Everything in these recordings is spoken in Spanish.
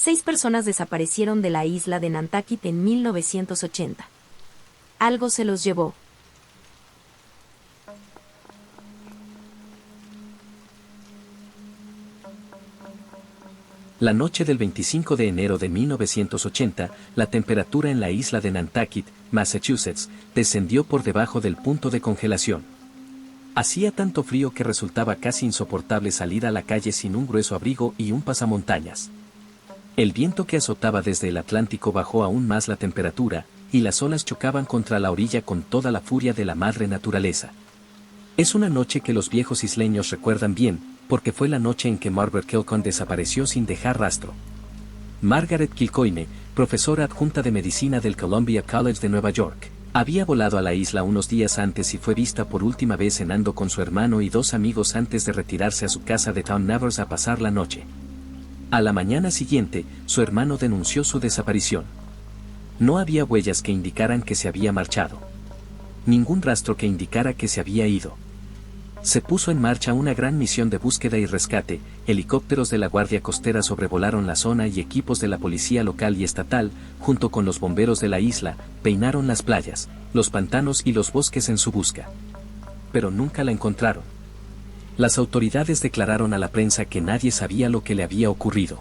6 personas desaparecieron de la isla de Nantucket en 1980. Algo se los llevó. La noche del 25 de enero de 1980, la temperatura en la isla de Nantucket, Massachusetts, descendió por debajo del punto de congelación. Hacía tanto frío que resultaba casi insoportable salir a la calle sin un grueso abrigo y un pasamontañas. El viento que azotaba desde el Atlántico bajó aún más la temperatura, y las olas chocaban contra la orilla con toda la furia de la madre naturaleza. Es una noche que los viejos isleños recuerdan bien, porque fue la noche en que Margaret Kilcoyne desapareció sin dejar rastro. Margaret Kilcoyne, profesora adjunta de medicina del Columbia College de Nueva York, había volado a la isla unos días antes y fue vista por última vez cenando con su hermano y 2 amigos antes de retirarse a su casa de Town Nevers a pasar la noche. A la mañana siguiente, su hermano denunció su desaparición. No había huellas que indicaran que se había marchado. Ningún rastro que indicara que se había ido. Se puso en marcha una gran misión de búsqueda y rescate, helicópteros de la Guardia Costera sobrevolaron la zona y equipos de la policía local y estatal, junto con los bomberos de la isla, peinaron las playas, los pantanos y los bosques en su busca. Pero nunca la encontraron. Las autoridades declararon a la prensa que nadie sabía lo que le había ocurrido.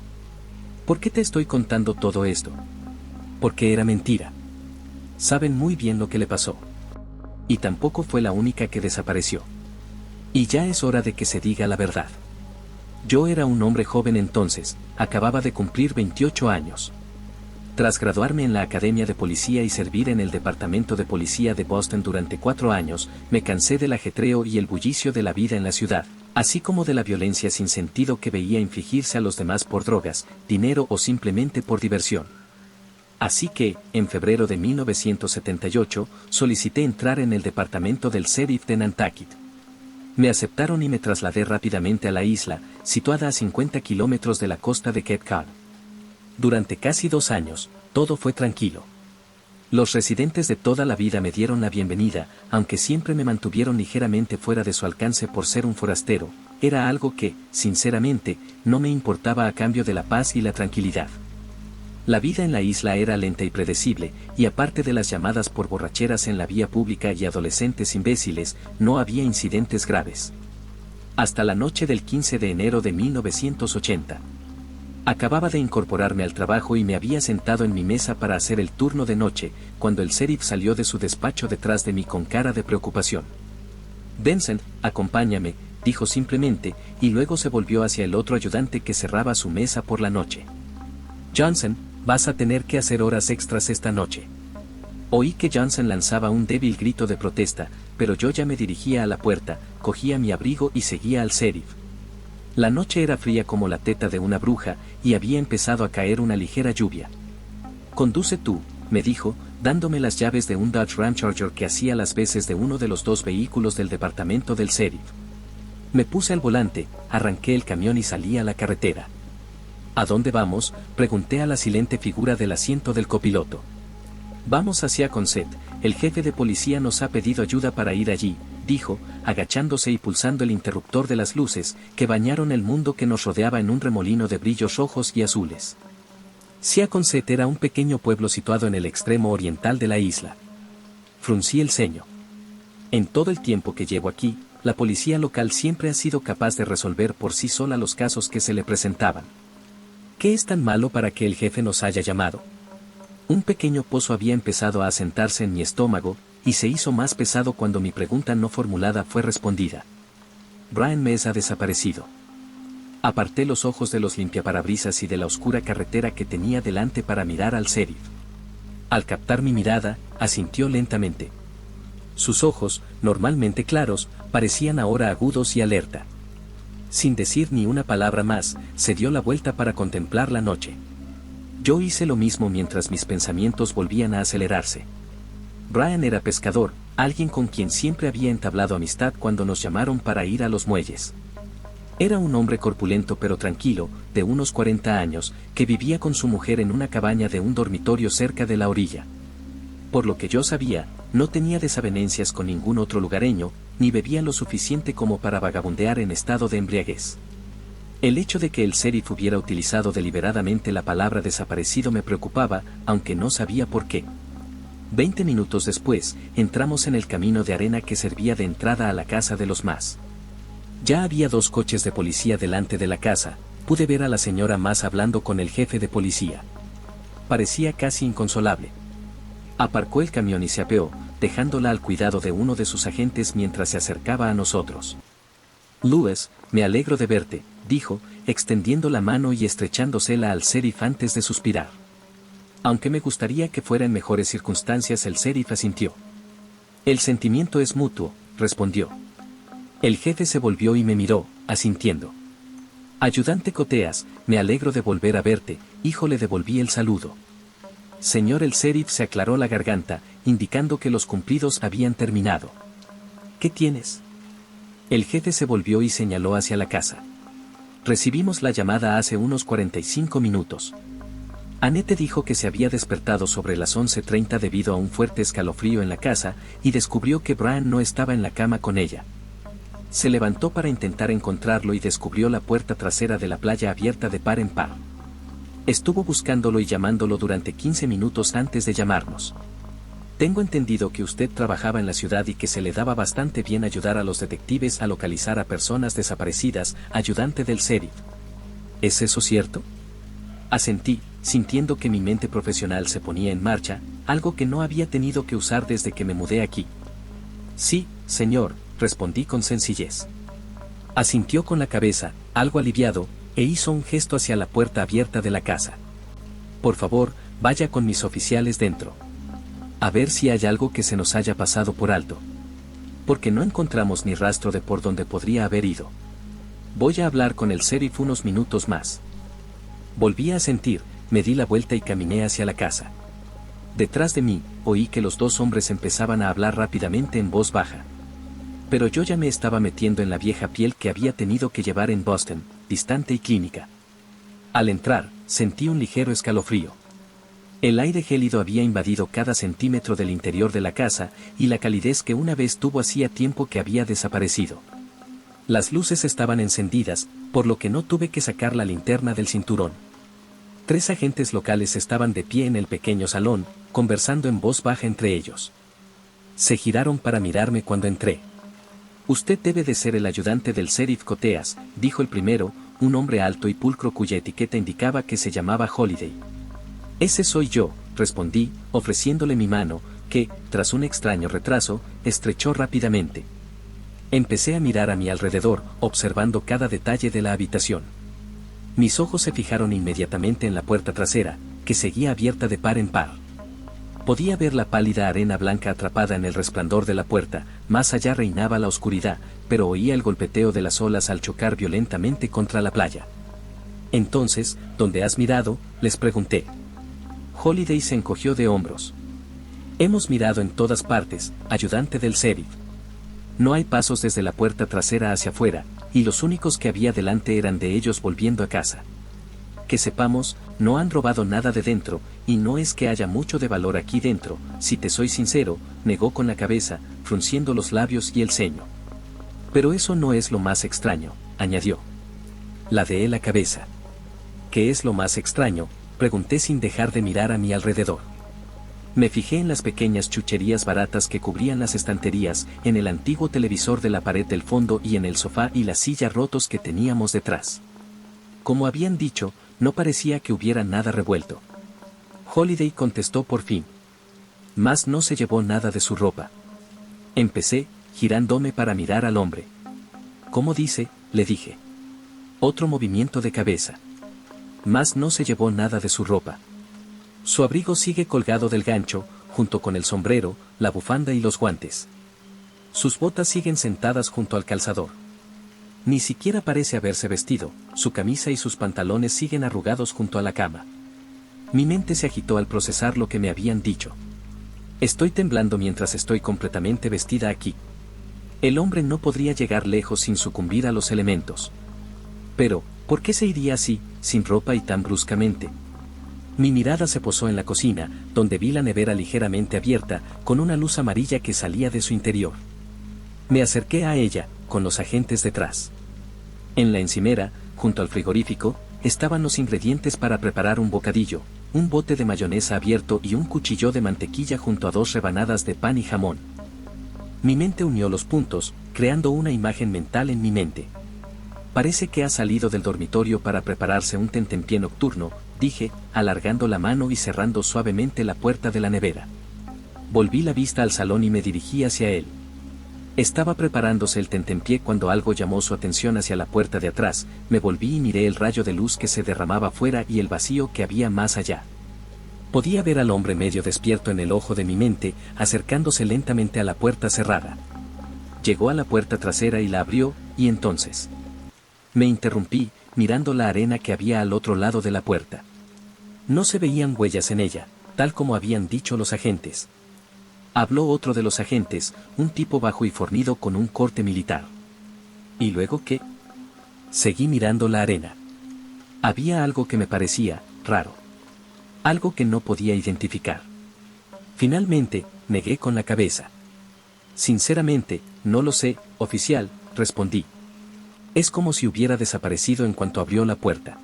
¿Por qué te estoy contando todo esto? Porque era mentira. Saben muy bien lo que le pasó. Y tampoco fue la única que desapareció. Y ya es hora de que se diga la verdad. Yo era un hombre joven entonces, acababa de cumplir 28 años. Tras graduarme en la Academia de Policía y servir en el Departamento de Policía de Boston durante 4 años, me cansé del ajetreo y el bullicio de la vida en la ciudad, así como de la violencia sin sentido que veía infligirse a los demás por drogas, dinero o simplemente por diversión. Así que, en febrero de 1978, solicité entrar en el departamento del sheriff de Nantucket. Me aceptaron y me trasladé rápidamente a la isla, situada a 50 kilómetros de la costa de Cape Cod. Durante casi 2 años, todo fue tranquilo. Los residentes de toda la vida me dieron la bienvenida, aunque siempre me mantuvieron ligeramente fuera de su alcance por ser un forastero, era algo que, sinceramente, no me importaba a cambio de la paz y la tranquilidad. La vida en la isla era lenta y predecible, y aparte de las llamadas por borracheras en la vía pública y adolescentes imbéciles, no había incidentes graves. Hasta la noche del 15 de enero de 1980. Acababa de incorporarme al trabajo y me había sentado en mi mesa para hacer el turno de noche, cuando el sheriff salió de su despacho detrás de mí con cara de preocupación. Benson, acompáñame, dijo simplemente, y luego se volvió hacia el otro ayudante que cerraba su mesa por la noche. Johnson, vas a tener que hacer horas extras esta noche. Oí que Johnson lanzaba un débil grito de protesta, pero yo ya me dirigía a la puerta, cogía mi abrigo y seguía al sheriff. La noche era fría como la teta de una bruja, y había empezado a caer una ligera lluvia. Conduce tú, me dijo, dándome las llaves de un Dodge Ram Charger que hacía las veces de uno de los 2 vehículos del departamento del sheriff. Me puse al volante, arranqué el camión y salí a la carretera. ¿A dónde vamos?, pregunté a la silente figura del asiento del copiloto. Vamos hacia Consett, el jefe de policía nos ha pedido ayuda para ir allí, dijo, agachándose y pulsando el interruptor de las luces, que bañaron el mundo que nos rodeaba en un remolino de brillos rojos y azules. Consett era un pequeño pueblo situado en el extremo oriental de la isla. Fruncí el ceño. En todo el tiempo que llevo aquí, la policía local siempre ha sido capaz de resolver por sí sola los casos que se le presentaban. ¿Qué es tan malo para que el jefe nos haya llamado? Un pequeño pozo había empezado a asentarse en mi estómago, y se hizo más pesado cuando mi pregunta no formulada fue respondida. Brian Mess ha desaparecido. Aparté los ojos de los limpiaparabrisas y de la oscura carretera que tenía delante para mirar al sheriff. Al captar mi mirada, asintió lentamente. Sus ojos, normalmente claros, parecían ahora agudos y alerta. Sin decir ni una palabra más, se dio la vuelta para contemplar la noche. Yo hice lo mismo mientras mis pensamientos volvían a acelerarse. Brian era pescador, alguien con quien siempre había entablado amistad cuando nos llamaron para ir a los muelles. Era un hombre corpulento pero tranquilo, de unos 40 años, que vivía con su mujer en una cabaña de un dormitorio cerca de la orilla. Por lo que yo sabía, no tenía desavenencias con ningún otro lugareño, ni bebía lo suficiente como para vagabundear en estado de embriaguez. El hecho de que el sheriff hubiera utilizado deliberadamente la palabra desaparecido me preocupaba, aunque no sabía por qué. 20 minutos después, entramos en el camino de arena que servía de entrada a la casa de los Mas. Ya había 2 coches de policía delante de la casa. Pude ver a la señora Mas hablando con el jefe de policía. Parecía casi inconsolable. Aparcó el camión y se apeó, dejándola al cuidado de uno de sus agentes mientras se acercaba a nosotros. «Louis, me alegro de verte», dijo, extendiendo la mano y estrechándosela al sheriff antes de suspirar. Aunque me gustaría que fuera en mejores circunstancias, el sheriff asintió. «El sentimiento es mutuo», respondió. El jefe se volvió y me miró, asintiendo. «Ayudante Koteas, me alegro de volver a verte», hijo, le devolví el saludo. «Señor», el sheriff se aclaró la garganta, indicando que los cumplidos habían terminado. «¿Qué tienes?». El jefe se volvió y señaló hacia la casa. «Recibimos la llamada hace unos 45 minutos. Annette dijo que se había despertado sobre las 11:30 debido a un fuerte escalofrío en la casa y descubrió que Brian no estaba en la cama con ella. Se levantó para intentar encontrarlo y descubrió la puerta trasera de la playa abierta de par en par. Estuvo buscándolo y llamándolo durante 15 minutos antes de llamarnos. Tengo entendido que usted trabajaba en la ciudad y que se le daba bastante bien ayudar a los detectives a localizar a personas desaparecidas, ayudante del sheriff. ¿Es eso cierto?». Asentí, sintiendo que mi mente profesional se ponía en marcha, algo que no había tenido que usar desde que me mudé aquí. «Sí, señor», respondí con sencillez. Asintió con la cabeza, algo aliviado, e hizo un gesto hacia la puerta abierta de la casa. «Por favor, vaya con mis oficiales dentro. A ver si hay algo que se nos haya pasado por alto. Porque no encontramos ni rastro de por dónde podría haber ido. Voy a hablar con el sheriff unos minutos más». Volví a asentir, me di la vuelta y caminé hacia la casa. Detrás de mí, oí que los 2 hombres empezaban a hablar rápidamente en voz baja. Pero yo ya me estaba metiendo en la vieja piel que había tenido que llevar en Boston, distante y clínica. Al entrar, sentí un ligero escalofrío. El aire gélido había invadido cada centímetro del interior de la casa, y la calidez que una vez tuvo hacía tiempo que había desaparecido. Las luces estaban encendidas, por lo que no tuve que sacar la linterna del cinturón. 3 agentes locales estaban de pie en el pequeño salón, conversando en voz baja entre ellos. Se giraron para mirarme cuando entré. «Usted debe de ser el ayudante del sheriff Koteas», dijo el primero, un hombre alto y pulcro cuya etiqueta indicaba que se llamaba Holiday. «Ese soy yo», respondí, ofreciéndole mi mano, que, tras un extraño retraso, estrechó rápidamente. Empecé a mirar a mi alrededor, observando cada detalle de la habitación. Mis ojos se fijaron inmediatamente en la puerta trasera, que seguía abierta de par en par. Podía ver la pálida arena blanca atrapada en el resplandor de la puerta, más allá reinaba la oscuridad, pero oía el golpeteo de las olas al chocar violentamente contra la playa. «Entonces, ¿dónde has mirado?», les pregunté. Holiday se encogió de hombros. «Hemos mirado en todas partes, ayudante del sheriff. No hay pasos desde la puerta trasera hacia afuera, y los únicos que había delante eran de ellos volviendo a casa. Que sepamos, no han robado nada de dentro, y no es que haya mucho de valor aquí dentro, si te soy sincero», negó con la cabeza, frunciendo los labios y el ceño. «Pero eso no es lo más extraño», añadió. Ladeé la cabeza. «¿Qué es lo más extraño?», pregunté sin dejar de mirar a mi alrededor. Me fijé en las pequeñas chucherías baratas que cubrían las estanterías, en el antiguo televisor de la pared del fondo y en el sofá y la silla rotos que teníamos detrás. Como habían dicho, no parecía que hubiera nada revuelto. Holiday contestó por fin. «Mas no se llevó nada de su ropa». Empecé, girándome para mirar al hombre. «¿Cómo dice?», le dije. Otro movimiento de cabeza. «Mas no se llevó nada de su ropa. Su abrigo sigue colgado del gancho, junto con el sombrero, la bufanda y los guantes. Sus botas siguen sentadas junto al calzador. Ni siquiera parece haberse vestido, su camisa y sus pantalones siguen arrugados junto a la cama». Mi mente se agitó al procesar lo que me habían dicho. Estoy temblando mientras estoy completamente vestida aquí. El hombre no podría llegar lejos sin sucumbir a los elementos. Pero, ¿por qué se iría así, sin ropa y tan bruscamente? Mi mirada se posó en la cocina, donde vi la nevera ligeramente abierta, con una luz amarilla que salía de su interior. Me acerqué a ella, con los agentes detrás. En la encimera, junto al frigorífico, estaban los ingredientes para preparar un bocadillo, un bote de mayonesa abierto y un cuchillo de mantequilla junto a 2 rebanadas de pan y jamón. Mi mente unió los puntos, creando una imagen mental en mi mente. Parece que ha salido del dormitorio para prepararse un tentempié nocturno, dije, alargando la mano y cerrando suavemente la puerta de la nevera. Volví la vista al salón y me dirigí hacia él. Estaba preparándose el tentempié cuando algo llamó su atención hacia la puerta de atrás. Me volví y miré el rayo de luz que se derramaba fuera y el vacío que había más allá. Podía ver al hombre medio despierto en el ojo de mi mente, acercándose lentamente a la puerta cerrada. Llegó a la puerta trasera y la abrió, y entonces me interrumpí, mirando la arena que había al otro lado de la puerta. No se veían huellas en ella, tal como habían dicho los agentes. Habló otro de los agentes, un tipo bajo y fornido con un corte militar. ¿Y luego qué? Seguí mirando la arena. Había algo que me parecía raro. Algo que no podía identificar. Finalmente, negué con la cabeza. Sinceramente, no lo sé, oficial, respondí. Es como si hubiera desaparecido en cuanto abrió la puerta.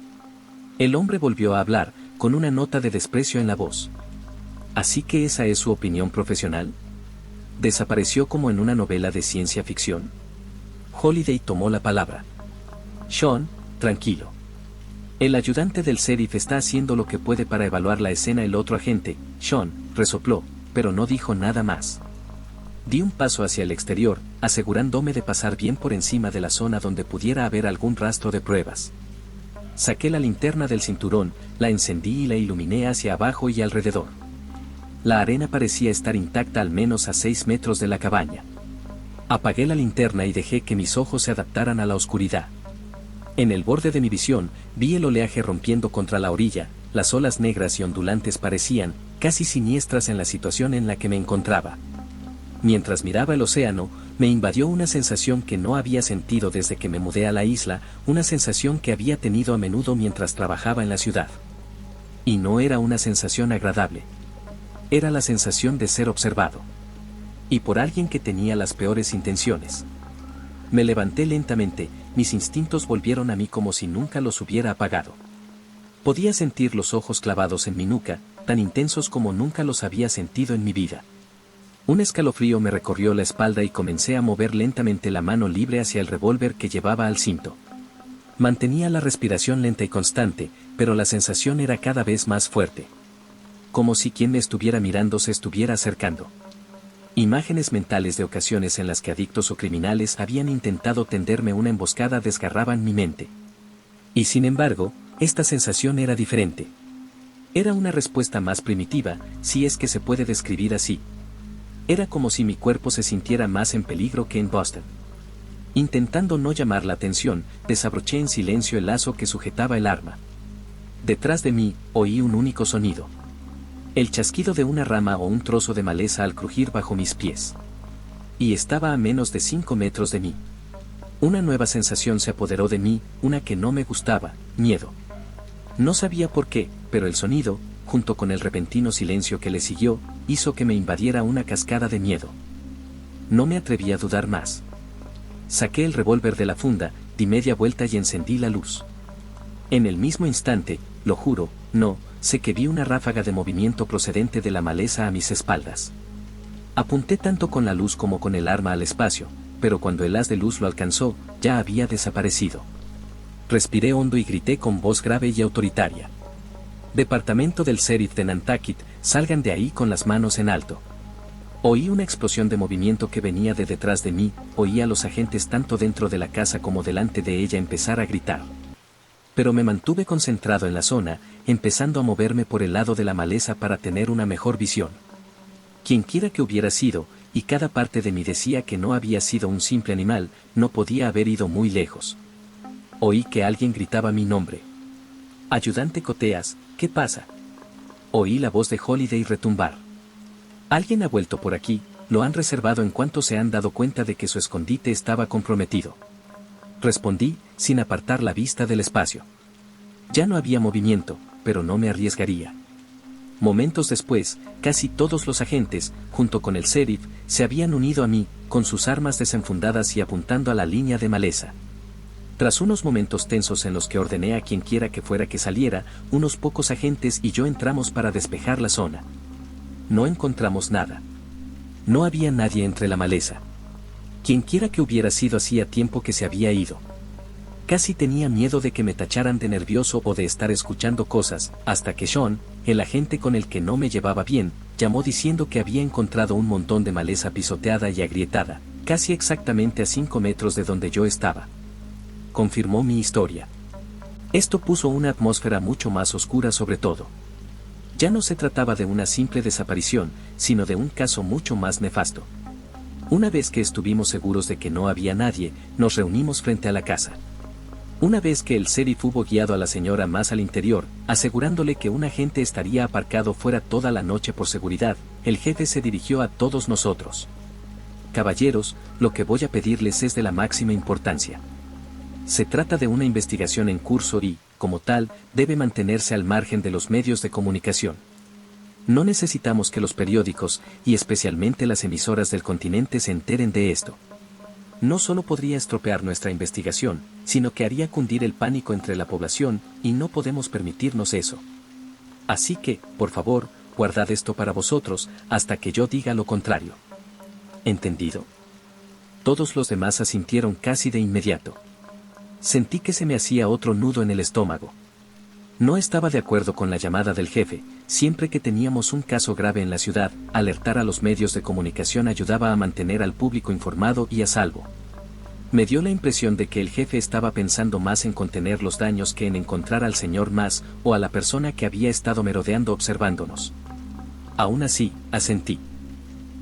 El hombre volvió a hablar, con una nota de desprecio en la voz. ¿Así que esa es su opinión profesional? ¿Desapareció como en una novela de ciencia ficción? Holiday tomó la palabra. Sean, tranquilo. El ayudante del sheriff está haciendo lo que puede para evaluar la escena. El otro agente, Sean, resopló, pero no dijo nada más. Di un paso hacia el exterior, asegurándome de pasar bien por encima de la zona donde pudiera haber algún rastro de pruebas. Saqué la linterna del cinturón, la encendí y la iluminé hacia abajo y alrededor. La arena parecía estar intacta al menos a 6 metros de la cabaña. Apagué la linterna y dejé que mis ojos se adaptaran a la oscuridad. En el borde de mi visión, vi el oleaje rompiendo contra la orilla, las olas negras y ondulantes parecían, casi siniestras en la situación en la que me encontraba. Mientras miraba el océano, me invadió una sensación que no había sentido desde que me mudé a la isla, una sensación que había tenido a menudo mientras trabajaba en la ciudad. Y no era una sensación agradable. Era la sensación de ser observado. Y por alguien que tenía las peores intenciones. Me levanté lentamente, mis instintos volvieron a mí como si nunca los hubiera apagado. Podía sentir los ojos clavados en mi nuca, tan intensos como nunca los había sentido en mi vida. Un escalofrío me recorrió la espalda y comencé a mover lentamente la mano libre hacia el revólver que llevaba al cinto. Mantenía la respiración lenta y constante, pero la sensación era cada vez más fuerte. Como si quien me estuviera mirando se estuviera acercando. Imágenes mentales de ocasiones en las que adictos o criminales habían intentado tenderme una emboscada desgarraban mi mente. Y sin embargo, esta sensación era diferente. Era una respuesta más primitiva, si es que se puede describir así. Era como si mi cuerpo se sintiera más en peligro que en Boston. Intentando no llamar la atención, desabroché en silencio el lazo que sujetaba el arma. Detrás de mí, oí un único sonido. El chasquido de una rama o un trozo de maleza al crujir bajo mis pies. Y estaba a menos de 5 metros de mí. Una nueva sensación se apoderó de mí, una que no me gustaba, miedo. No sabía por qué, pero el sonido, junto con el repentino silencio que le siguió, hizo que me invadiera una cascada de miedo. No me atreví a dudar más. Saqué el revólver de la funda, di media vuelta y encendí la luz. En el mismo instante, lo juro, no, sé que vi una ráfaga de movimiento procedente de la maleza a mis espaldas. Apunté tanto con la luz como con el arma al espacio, pero cuando el haz de luz lo alcanzó, ya había desaparecido. Respiré hondo y grité con voz grave y autoritaria. Departamento del Sheriff de Nantucket, salgan de ahí con las manos en alto. Oí una explosión de movimiento que venía de detrás de mí, oí a los agentes tanto dentro de la casa como delante de ella empezar a gritar. Pero me mantuve concentrado en la zona, empezando a moverme por el lado de la maleza para tener una mejor visión. Quienquiera que hubiera sido, y cada parte de mí decía que no había sido un simple animal, no podía haber ido muy lejos. Oí que alguien gritaba mi nombre. Ayudante Coteas, ¿qué pasa? Oí la voz de Holiday retumbar. Alguien ha vuelto por aquí, lo han reservado en cuanto se han dado cuenta de que su escondite estaba comprometido. Respondí, sin apartar la vista del espacio. Ya no había movimiento, pero no me arriesgaría. Momentos después, casi todos los agentes, junto con el sheriff, se habían unido a mí, con sus armas desenfundadas y apuntando a la línea de maleza. Tras unos momentos tensos en los que ordené a quien quiera que fuera que saliera, unos pocos agentes y yo entramos para despejar la zona. No encontramos nada. No había nadie entre la maleza. Quienquiera que hubiera sido hacía tiempo que se había ido. Casi tenía miedo de que me tacharan de nervioso o de estar escuchando cosas, hasta que Sean, el agente con el que no me llevaba bien, llamó diciendo que había encontrado un montón de maleza pisoteada y agrietada, casi exactamente a 5 metros de donde yo estaba. Confirmó mi historia. Esto puso una atmósfera mucho más oscura sobre todo. Ya no se trataba de una simple desaparición, sino de un caso mucho más nefasto. Una vez que estuvimos seguros de que no había nadie, nos reunimos frente a la casa. Una vez que el sheriff hubo guiado a la señora más al interior, asegurándole que un agente estaría aparcado fuera toda la noche por seguridad, el jefe se dirigió a todos nosotros. Caballeros, lo que voy a pedirles es de la máxima importancia. Se trata de una investigación en curso y, como tal, debe mantenerse al margen de los medios de comunicación. No necesitamos que los periódicos, y especialmente las emisoras del continente, se enteren de esto. No solo podría estropear nuestra investigación, sino que haría cundir el pánico entre la población, y no podemos permitirnos eso. Así que, por favor, guardad esto para vosotros, hasta que yo diga lo contrario. ¿Entendido? Todos los demás asintieron casi de inmediato. Sentí que se me hacía otro nudo en el estómago. No estaba de acuerdo con la llamada del jefe. Siempre que teníamos un caso grave en la ciudad, alertar a los medios de comunicación ayudaba a mantener al público informado y a salvo. Me dio la impresión de que el jefe estaba pensando más en contener los daños que en encontrar al señor Mas o a la persona que había estado merodeando observándonos. Aún así, asentí.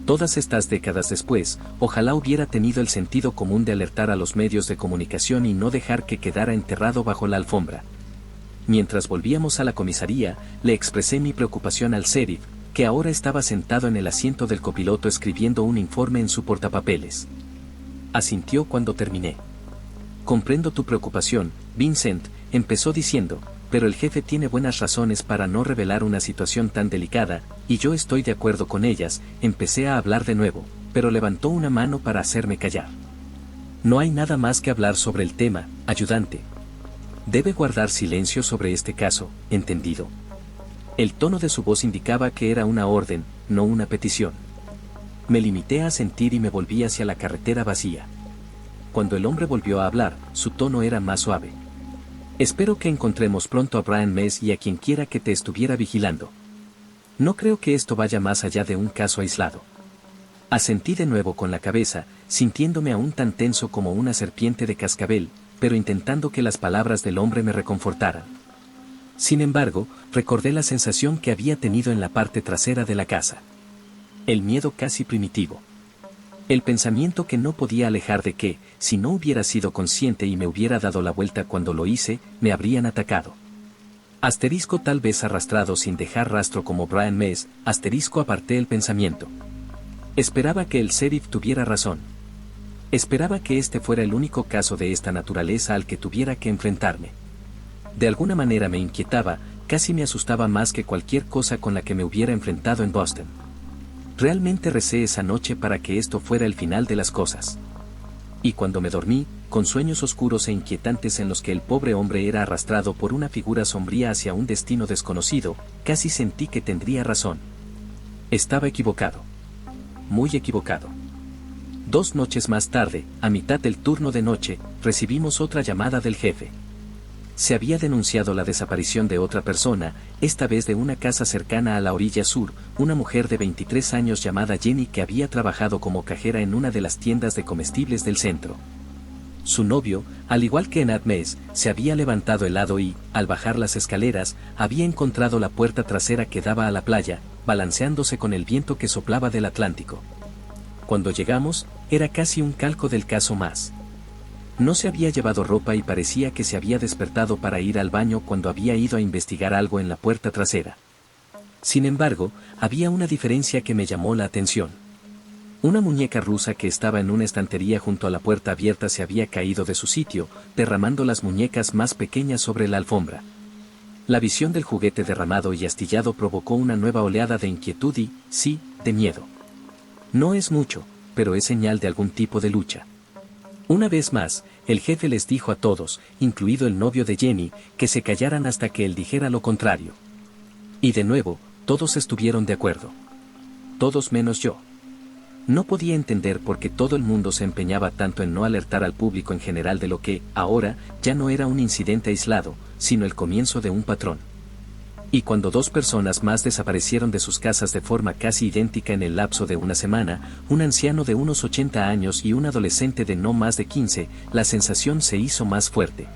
Todas estas décadas después, ojalá hubiera tenido el sentido común de alertar a los medios de comunicación y no dejar que quedara enterrado bajo la alfombra. Mientras volvíamos a la comisaría, le expresé mi preocupación al sheriff, que ahora estaba sentado en el asiento del copiloto escribiendo un informe en su portapapeles. Asintió cuando terminé. Comprendo tu preocupación, Vincent, empezó diciendo, pero el jefe tiene buenas razones para no revelar una situación tan delicada, y yo estoy de acuerdo con ellas. Empecé a hablar de nuevo, pero levantó una mano para hacerme callar. No hay nada más que hablar sobre el tema, ayudante. Debe guardar silencio sobre este caso, ¿entendido? El tono de su voz indicaba que era una orden, no una petición. Me limité a asentir y me volví hacia la carretera vacía. Cuando el hombre volvió a hablar, su tono era más suave. Espero que encontremos pronto a Brian Mess y a quien quiera que te estuviera vigilando. No creo que esto vaya más allá de un caso aislado. Asentí de nuevo con la cabeza, sintiéndome aún tan tenso como una serpiente de cascabel, pero intentando que las palabras del hombre me reconfortaran. Sin embargo, recordé la sensación que había tenido en la parte trasera de la casa. El miedo casi primitivo. El pensamiento que no podía alejar de que, si no hubiera sido consciente y me hubiera dado la vuelta cuando lo hice, me habrían atacado. Asterisco tal vez arrastrado sin dejar rastro como Brian Mess, asterisco aparté el pensamiento. Esperaba que el sheriff tuviera razón. Esperaba que este fuera el único caso de esta naturaleza al que tuviera que enfrentarme. De alguna manera me inquietaba, casi me asustaba más que cualquier cosa con la que me hubiera enfrentado en Boston. Realmente recé esa noche para que esto fuera el final de las cosas. Y cuando me dormí, con sueños oscuros e inquietantes en los que el pobre hombre era arrastrado por una figura sombría hacia un destino desconocido, casi sentí que tendría razón. Estaba equivocado. Muy equivocado. 2 noches más tarde, a mitad del turno de noche, recibimos otra llamada del jefe. Se había denunciado la desaparición de otra persona, esta vez de una casa cercana a la orilla sur, una mujer de 23 años llamada Jenny que había trabajado como cajera en una de las tiendas de comestibles del centro. Su novio, al igual que Nat Mess, se había levantado helado y, al bajar las escaleras, había encontrado la puerta trasera que daba a la playa, balanceándose con el viento que soplaba del Atlántico. Cuando llegamos, era casi un calco del caso Mas. No se había llevado ropa y parecía que se había despertado para ir al baño cuando había ido a investigar algo en la puerta trasera. Sin embargo, había una diferencia que me llamó la atención. Una muñeca rusa que estaba en una estantería junto a la puerta abierta se había caído de su sitio, derramando las muñecas más pequeñas sobre la alfombra. La visión del juguete derramado y astillado provocó una nueva oleada de inquietud y, sí, de miedo. No es mucho, pero es señal de algún tipo de lucha. Una vez más, el jefe les dijo a todos, incluido el novio de Jenny, que se callaran hasta que él dijera lo contrario. Y de nuevo, todos estuvieron de acuerdo. Todos menos yo. No podía entender por qué todo el mundo se empeñaba tanto en no alertar al público en general de lo que, ahora, ya no era un incidente aislado, sino el comienzo de un patrón. Y cuando 2 personas más desaparecieron de sus casas de forma casi idéntica en el lapso de una semana, un anciano de unos 80 años y un adolescente de no más de 15, la sensación se hizo más fuerte.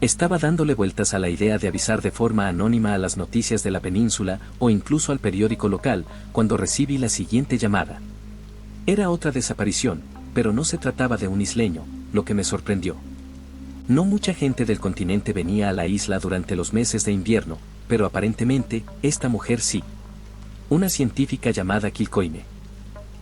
Estaba dándole vueltas a la idea de avisar de forma anónima a las noticias de la península o incluso al periódico local, cuando recibí la siguiente llamada. Era otra desaparición, pero no se trataba de un isleño, lo que me sorprendió. No mucha gente del continente venía a la isla durante los meses de invierno, pero aparentemente, esta mujer sí. Una científica llamada Kilcoyne.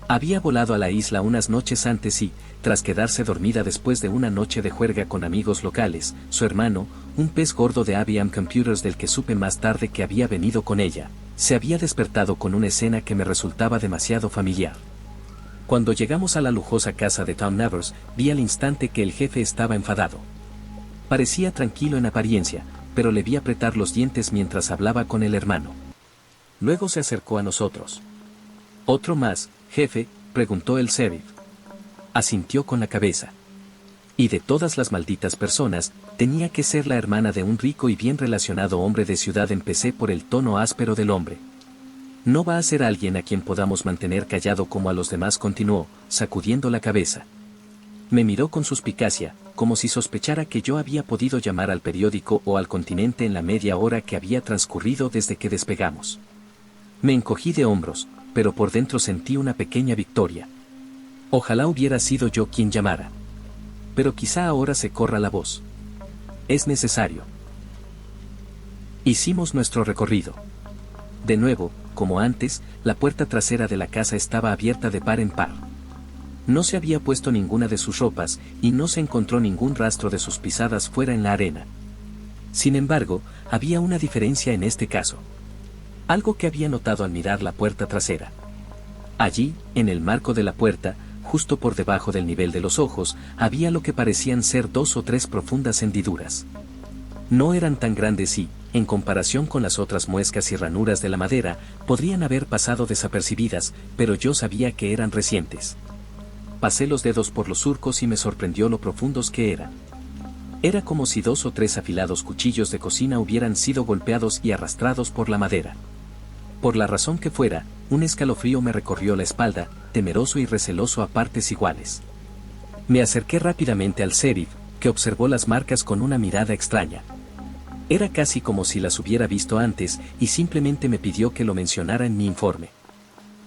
Había volado a la isla unas noches antes y, tras quedarse dormida después de una noche de juerga con amigos locales, su hermano, un pez gordo de IBM Computers del que supe más tarde que había venido con ella, se había despertado con una escena que me resultaba demasiado familiar. Cuando llegamos a la lujosa casa de Tom Nevers, vi al instante que el jefe estaba enfadado. Parecía tranquilo en apariencia, pero le vi apretar los dientes mientras hablaba con el hermano. Luego se acercó a nosotros. ¿Otro más, jefe?, preguntó el sheriff. Asintió con la cabeza. Y de todas las malditas personas, tenía que ser la hermana de un rico y bien relacionado hombre de ciudad. Empecé por el tono áspero del hombre. No va a ser alguien a quien podamos mantener callado como a los demás, continuó, sacudiendo la cabeza. Me miró con suspicacia, como si sospechara que yo había podido llamar al periódico o al continente en la media hora que había transcurrido desde que despegamos. Me encogí de hombros, pero por dentro sentí una pequeña victoria. Ojalá hubiera sido yo quien llamara. Pero quizá ahora se corra la voz. Es necesario. Hicimos nuestro recorrido. De nuevo, como antes, la puerta trasera de la casa estaba abierta de par en par. No se había puesto ninguna de sus ropas, y no se encontró ningún rastro de sus pisadas fuera en la arena. Sin embargo, había una diferencia en este caso. Algo que había notado al mirar la puerta trasera. Allí, en el marco de la puerta, justo por debajo del nivel de los ojos, había lo que parecían ser 2 o 3 profundas hendiduras. No eran tan grandes y, en comparación con las otras muescas y ranuras de la madera, podrían haber pasado desapercibidas, pero yo sabía que eran recientes. Pasé los dedos por los surcos y me sorprendió lo profundos que eran. Era como si 2 o 3 afilados cuchillos de cocina hubieran sido golpeados y arrastrados por la madera. Por la razón que fuera, un escalofrío me recorrió la espalda, temeroso y receloso a partes iguales. Me acerqué rápidamente al sheriff, que observó las marcas con una mirada extraña. Era casi como si las hubiera visto antes, y simplemente me pidió que lo mencionara en mi informe.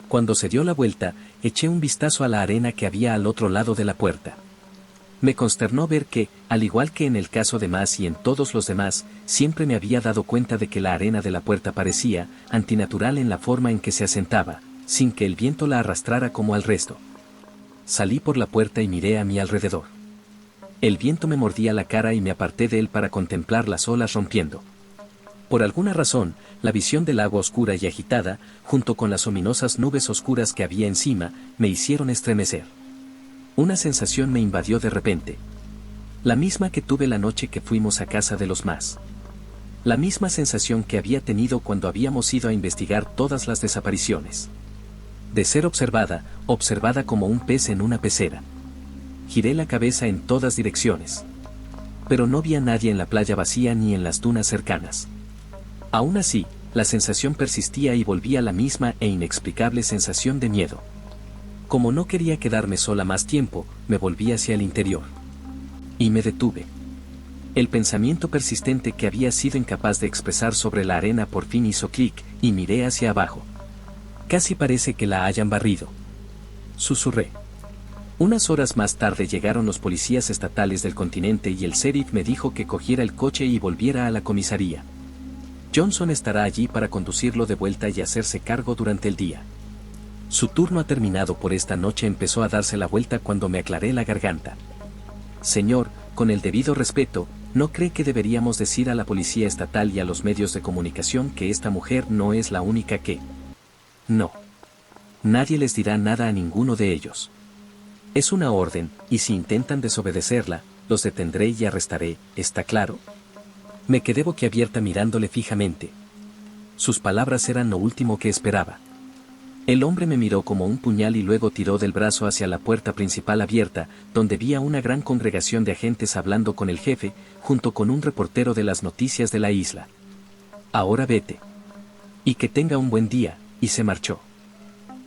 Cuando se dio la vuelta, eché un vistazo a la arena que había al otro lado de la puerta. Me consternó ver que, al igual que en el caso de Mass y en todos los demás, siempre me había dado cuenta de que la arena de la puerta parecía antinatural en la forma en que se asentaba, sin que el viento la arrastrara como al resto. Salí por la puerta y miré a mi alrededor. El viento me mordía la cara y me aparté de él para contemplar las olas rompiendo. Por alguna razón, la visión del agua oscura y agitada, junto con las ominosas nubes oscuras que había encima, me hicieron estremecer. Una sensación me invadió de repente. La misma que tuve la noche que fuimos a casa de los Mass. La misma sensación que había tenido cuando habíamos ido a investigar todas las desapariciones. De ser observada como un pez en una pecera. Giré la cabeza en todas direcciones. Pero no vi a nadie en la playa vacía ni en las dunas cercanas. Aún así, la sensación persistía y volvía la misma e inexplicable sensación de miedo. Como no quería quedarme sola más tiempo, me volví hacia el interior. Y me detuve. El pensamiento persistente que había sido incapaz de expresar sobre la arena por fin hizo clic, y miré hacia abajo. Casi parece que la hayan barrido. Susurré. Unas horas más tarde llegaron los policías estatales del continente y el sheriff me dijo que cogiera el coche y volviera a la comisaría. Johnson estará allí para conducirlo de vuelta y hacerse cargo durante el día. Su turno ha terminado por esta noche. Empezó a darse la vuelta cuando me aclaré la garganta. Señor, con el debido respeto, ¿no cree que deberíamos decir a la policía estatal y a los medios de comunicación que esta mujer no es la única que... No. Nadie les dirá nada a ninguno de ellos. Es una orden, y si intentan desobedecerla, los detendré y arrestaré, ¿está claro? Me quedé boquiabierta mirándole fijamente. Sus palabras eran lo último que esperaba. El hombre me miró como un puñal y luego tiró del brazo hacia la puerta principal abierta, donde vi a una gran congregación de agentes hablando con el jefe, junto con un reportero de las noticias de la isla. Ahora vete. Y que tenga un buen día, y se marchó.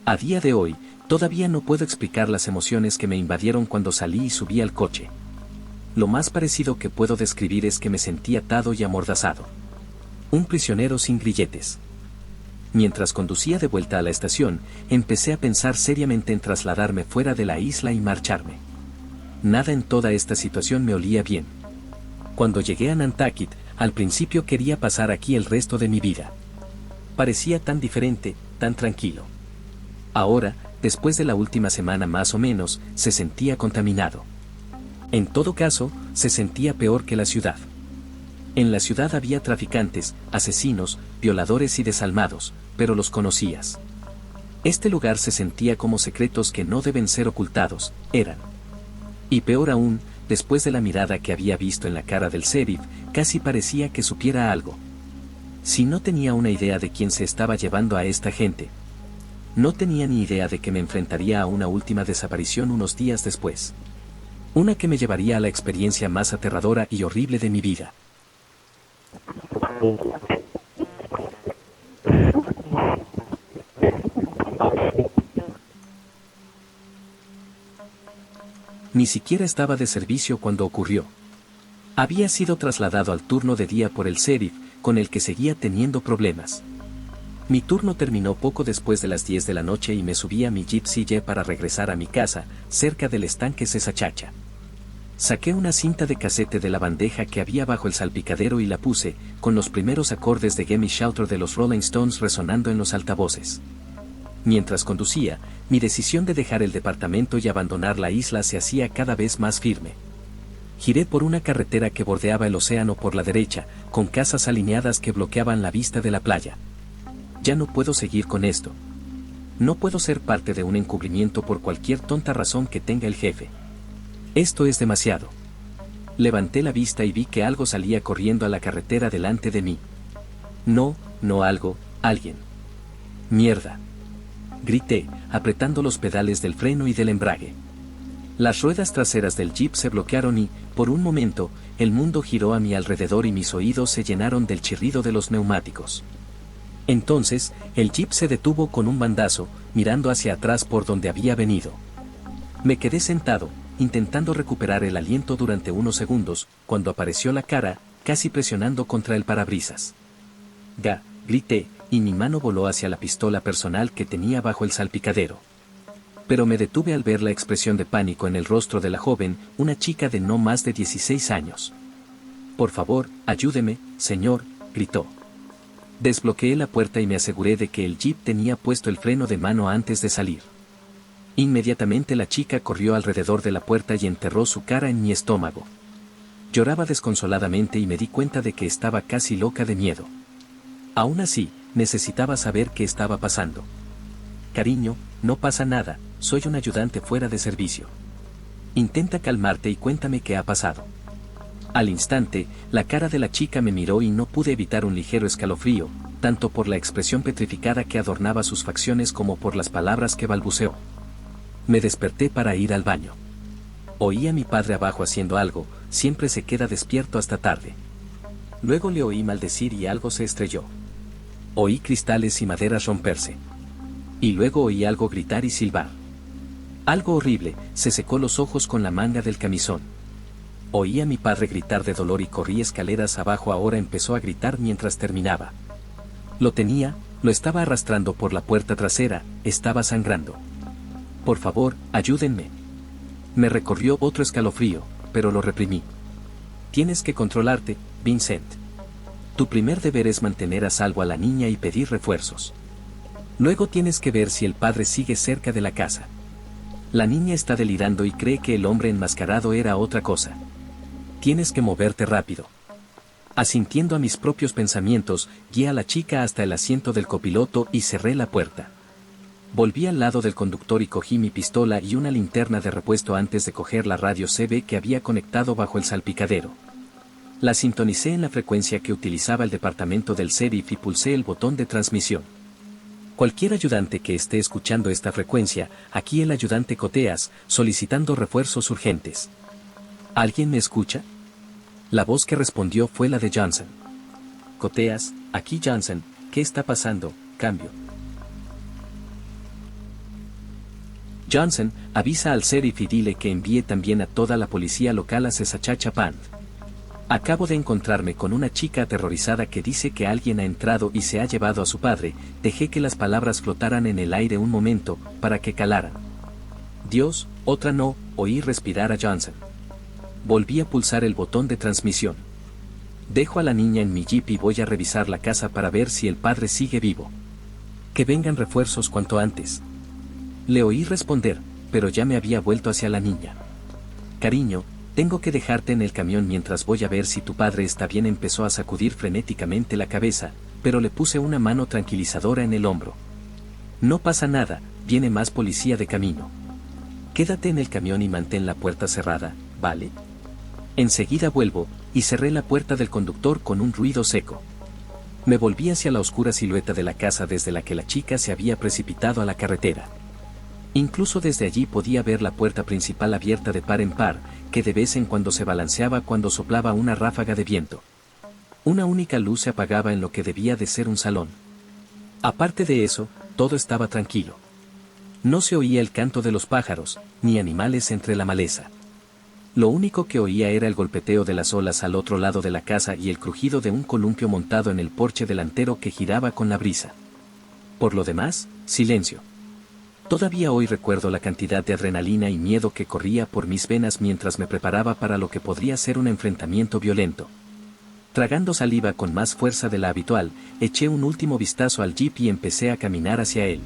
A día de hoy, todavía no puedo explicar las emociones que me invadieron cuando salí y subí al coche. Lo más parecido que puedo describir es que me sentí atado y amordazado. Un prisionero sin grilletes. Mientras conducía de vuelta a la estación, empecé a pensar seriamente en trasladarme fuera de la isla y marcharme. Nada en toda esta situación me olía bien. Cuando llegué a Nantucket, al principio quería pasar aquí el resto de mi vida. Parecía tan diferente, tan tranquilo. Ahora, después de la última semana más o menos, se sentía contaminado. En todo caso, se sentía peor que la ciudad. En la ciudad había traficantes, asesinos, violadores y desalmados, pero los conocías. Este lugar se sentía como secretos que no deben ser ocultados, eran. Y peor aún, después de la mirada que había visto en la cara del sheriff, casi parecía que supiera algo. Si no tenía una idea de quién se estaba llevando a esta gente. No tenía ni idea de que me enfrentaría a una última desaparición unos días después. Una que me llevaría a la experiencia más aterradora y horrible de mi vida. Ni siquiera estaba de servicio cuando ocurrió. Había sido trasladado al turno de día por el sheriff, con el que seguía teniendo problemas. Mi turno terminó poco después de las 10 de la noche y me subí a mi Jeep CJ para regresar a mi casa, cerca del estanque Cesachacha. Saqué una cinta de casete de la bandeja que había bajo el salpicadero y la puse, con los primeros acordes de Gimme Shelter de los Rolling Stones resonando en los altavoces. Mientras conducía, mi decisión de dejar el departamento y abandonar la isla se hacía cada vez más firme. Giré por una carretera que bordeaba el océano por la derecha, con casas alineadas que bloqueaban la vista de la playa. Ya no puedo seguir con esto. No puedo ser parte de un encubrimiento por cualquier tonta razón que tenga el jefe. Esto es demasiado. Levanté la vista y vi que algo salía corriendo a la carretera delante de mí. No algo, alguien. Mierda. Grité, apretando los pedales del freno y del embrague. Las ruedas traseras del jeep se bloquearon y, por un momento, el mundo giró a mi alrededor y mis oídos se llenaron del chirrido de los neumáticos. Entonces, el jeep se detuvo con un bandazo, mirando hacia atrás por donde había venido. Me quedé sentado, intentando recuperar el aliento durante unos segundos, cuando apareció la cara, casi presionando contra el parabrisas. Grité, y mi mano voló hacia la pistola personal que tenía bajo el salpicadero. Pero me detuve al ver la expresión de pánico en el rostro de la joven, una chica de no más de 16 años. «Por favor, ayúdeme, señor», gritó. Desbloqueé la puerta y me aseguré de que el jeep tenía puesto el freno de mano antes de salir. Inmediatamente la chica corrió alrededor de la puerta y enterró su cara en mi estómago. Lloraba desconsoladamente y me di cuenta de que estaba casi loca de miedo. Aún así, necesitaba saber qué estaba pasando. «Cariño, no pasa nada, soy un ayudante fuera de servicio. Intenta calmarte y cuéntame qué ha pasado». Al instante, la cara de la chica me miró y no pude evitar un ligero escalofrío, tanto por la expresión petrificada que adornaba sus facciones como por las palabras que balbuceó. Me desperté para ir al baño. Oí a mi padre abajo haciendo algo, siempre se queda despierto hasta tarde. Luego le oí maldecir y algo se estrelló. Oí cristales y maderas romperse. Y luego oí algo gritar y silbar. Algo horrible, se secó los ojos con la manga del camisón. Oí a mi padre gritar de dolor y corrí escaleras abajo. Ahora empezó a gritar mientras terminaba. Lo estaba arrastrando por la puerta trasera, estaba sangrando. «Por favor, ayúdenme». Me recorrió otro escalofrío, pero lo reprimí. «Tienes que controlarte, Vincent. Tu primer deber es mantener a salvo a la niña y pedir refuerzos. Luego tienes que ver si el padre sigue cerca de la casa. La niña está delirando y cree que el hombre enmascarado era otra cosa. Tienes que moverte rápido». Asintiendo a mis propios pensamientos, guié a la chica hasta el asiento del copiloto y cerré la puerta. Volví al lado del conductor y cogí mi pistola y una linterna de repuesto antes de coger la radio CB que había conectado bajo el salpicadero. La sintonicé en la frecuencia que utilizaba el departamento del sheriff y pulsé el botón de transmisión. Cualquier ayudante que esté escuchando esta frecuencia, aquí el ayudante Coteas, solicitando refuerzos urgentes. ¿Alguien me escucha? La voz que respondió fue la de Johnson. Coteas, aquí Johnson, ¿qué está pasando? Cambio. Johnson, avisa al sheriff y dile que envíe también a toda la policía local a Sesachacha Band. Acabo de encontrarme con una chica aterrorizada que dice que alguien ha entrado y se ha llevado a su padre. Dejé que las palabras flotaran en el aire un momento, para que calaran. Dios, otra no, oí respirar a Johnson. Volví a pulsar el botón de transmisión. Dejo a la niña en mi jeep y voy a revisar la casa para ver si el padre sigue vivo. Que vengan refuerzos cuanto antes. Le oí responder, pero ya me había vuelto hacia la niña. Cariño, tengo que dejarte en el camión mientras voy a ver si tu padre está bien. Empezó a sacudir frenéticamente la cabeza, pero le puse una mano tranquilizadora en el hombro. No pasa nada, viene más policía de camino. Quédate en el camión y mantén la puerta cerrada, ¿vale? Enseguida vuelvo, y cerré la puerta del conductor con un ruido seco. Me volví hacia la oscura silueta de la casa desde la que la chica se había precipitado a la carretera. Incluso desde allí podía ver la puerta principal abierta de par en par, que de vez en cuando se balanceaba cuando soplaba una ráfaga de viento. Una única luz se apagaba en lo que debía de ser un salón. Aparte de eso, todo estaba tranquilo. No se oía el canto de los pájaros, ni animales entre la maleza. Lo único que oía era el golpeteo de las olas al otro lado de la casa y el crujido de un columpio montado en el porche delantero que giraba con la brisa. Por lo demás, silencio. Todavía hoy recuerdo la cantidad de adrenalina y miedo que corría por mis venas mientras me preparaba para lo que podría ser un enfrentamiento violento. Tragando saliva con más fuerza de la habitual, eché un último vistazo al jeep y empecé a caminar hacia él.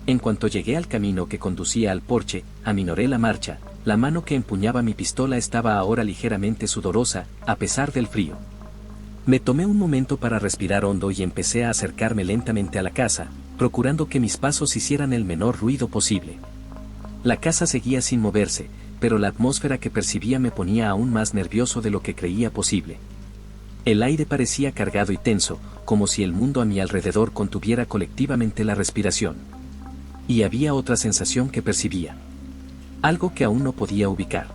En cuanto llegué al camino que conducía al porche, aminoré la marcha. La mano que empuñaba mi pistola estaba ahora ligeramente sudorosa, a pesar del frío. Me tomé un momento para respirar hondo y empecé a acercarme lentamente a la casa, procurando que mis pasos hicieran el menor ruido posible. La casa seguía sin moverse, pero la atmósfera que percibía me ponía aún más nervioso de lo que creía posible. El aire parecía cargado y tenso, como si el mundo a mi alrededor contuviera colectivamente la respiración. Y había otra sensación que percibía. Algo que aún no podía ubicar.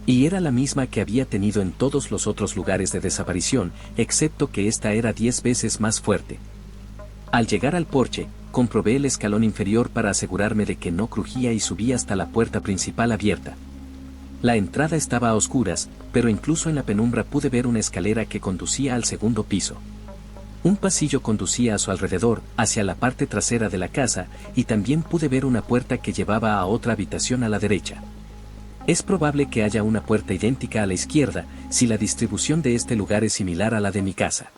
Y era la misma que había tenido en todos los otros lugares de desaparición, excepto que esta era 10 veces más fuerte. Al llegar al porche, comprobé el escalón inferior para asegurarme de que no crujía y subí hasta la puerta principal abierta. La entrada estaba a oscuras, pero incluso en la penumbra pude ver una escalera que conducía al segundo piso. Un pasillo conducía a su alrededor, hacia la parte trasera de la casa, y también pude ver una puerta que llevaba a otra habitación a la derecha. Es probable que haya una puerta idéntica a la izquierda, si la distribución de este lugar es similar a la de mi casa.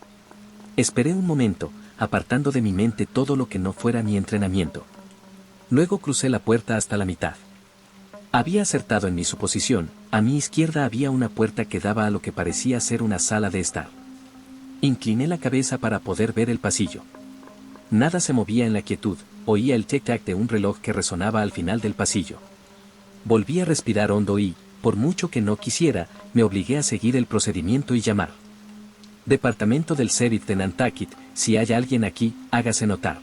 Esperé un momento, apartando de mi mente todo lo que no fuera mi entrenamiento. Luego crucé la puerta hasta la mitad. Había acertado en mi suposición, a mi izquierda había una puerta que daba a lo que parecía ser una sala de estar. Incliné la cabeza para poder ver el pasillo. Nada se movía en la quietud, oía el tic-tac de un reloj que resonaba al final del pasillo. Volví a respirar hondo y, por mucho que no quisiera, me obligué a seguir el procedimiento y llamar. Departamento del Sheriff de Nantucket, si hay alguien aquí, hágase notar.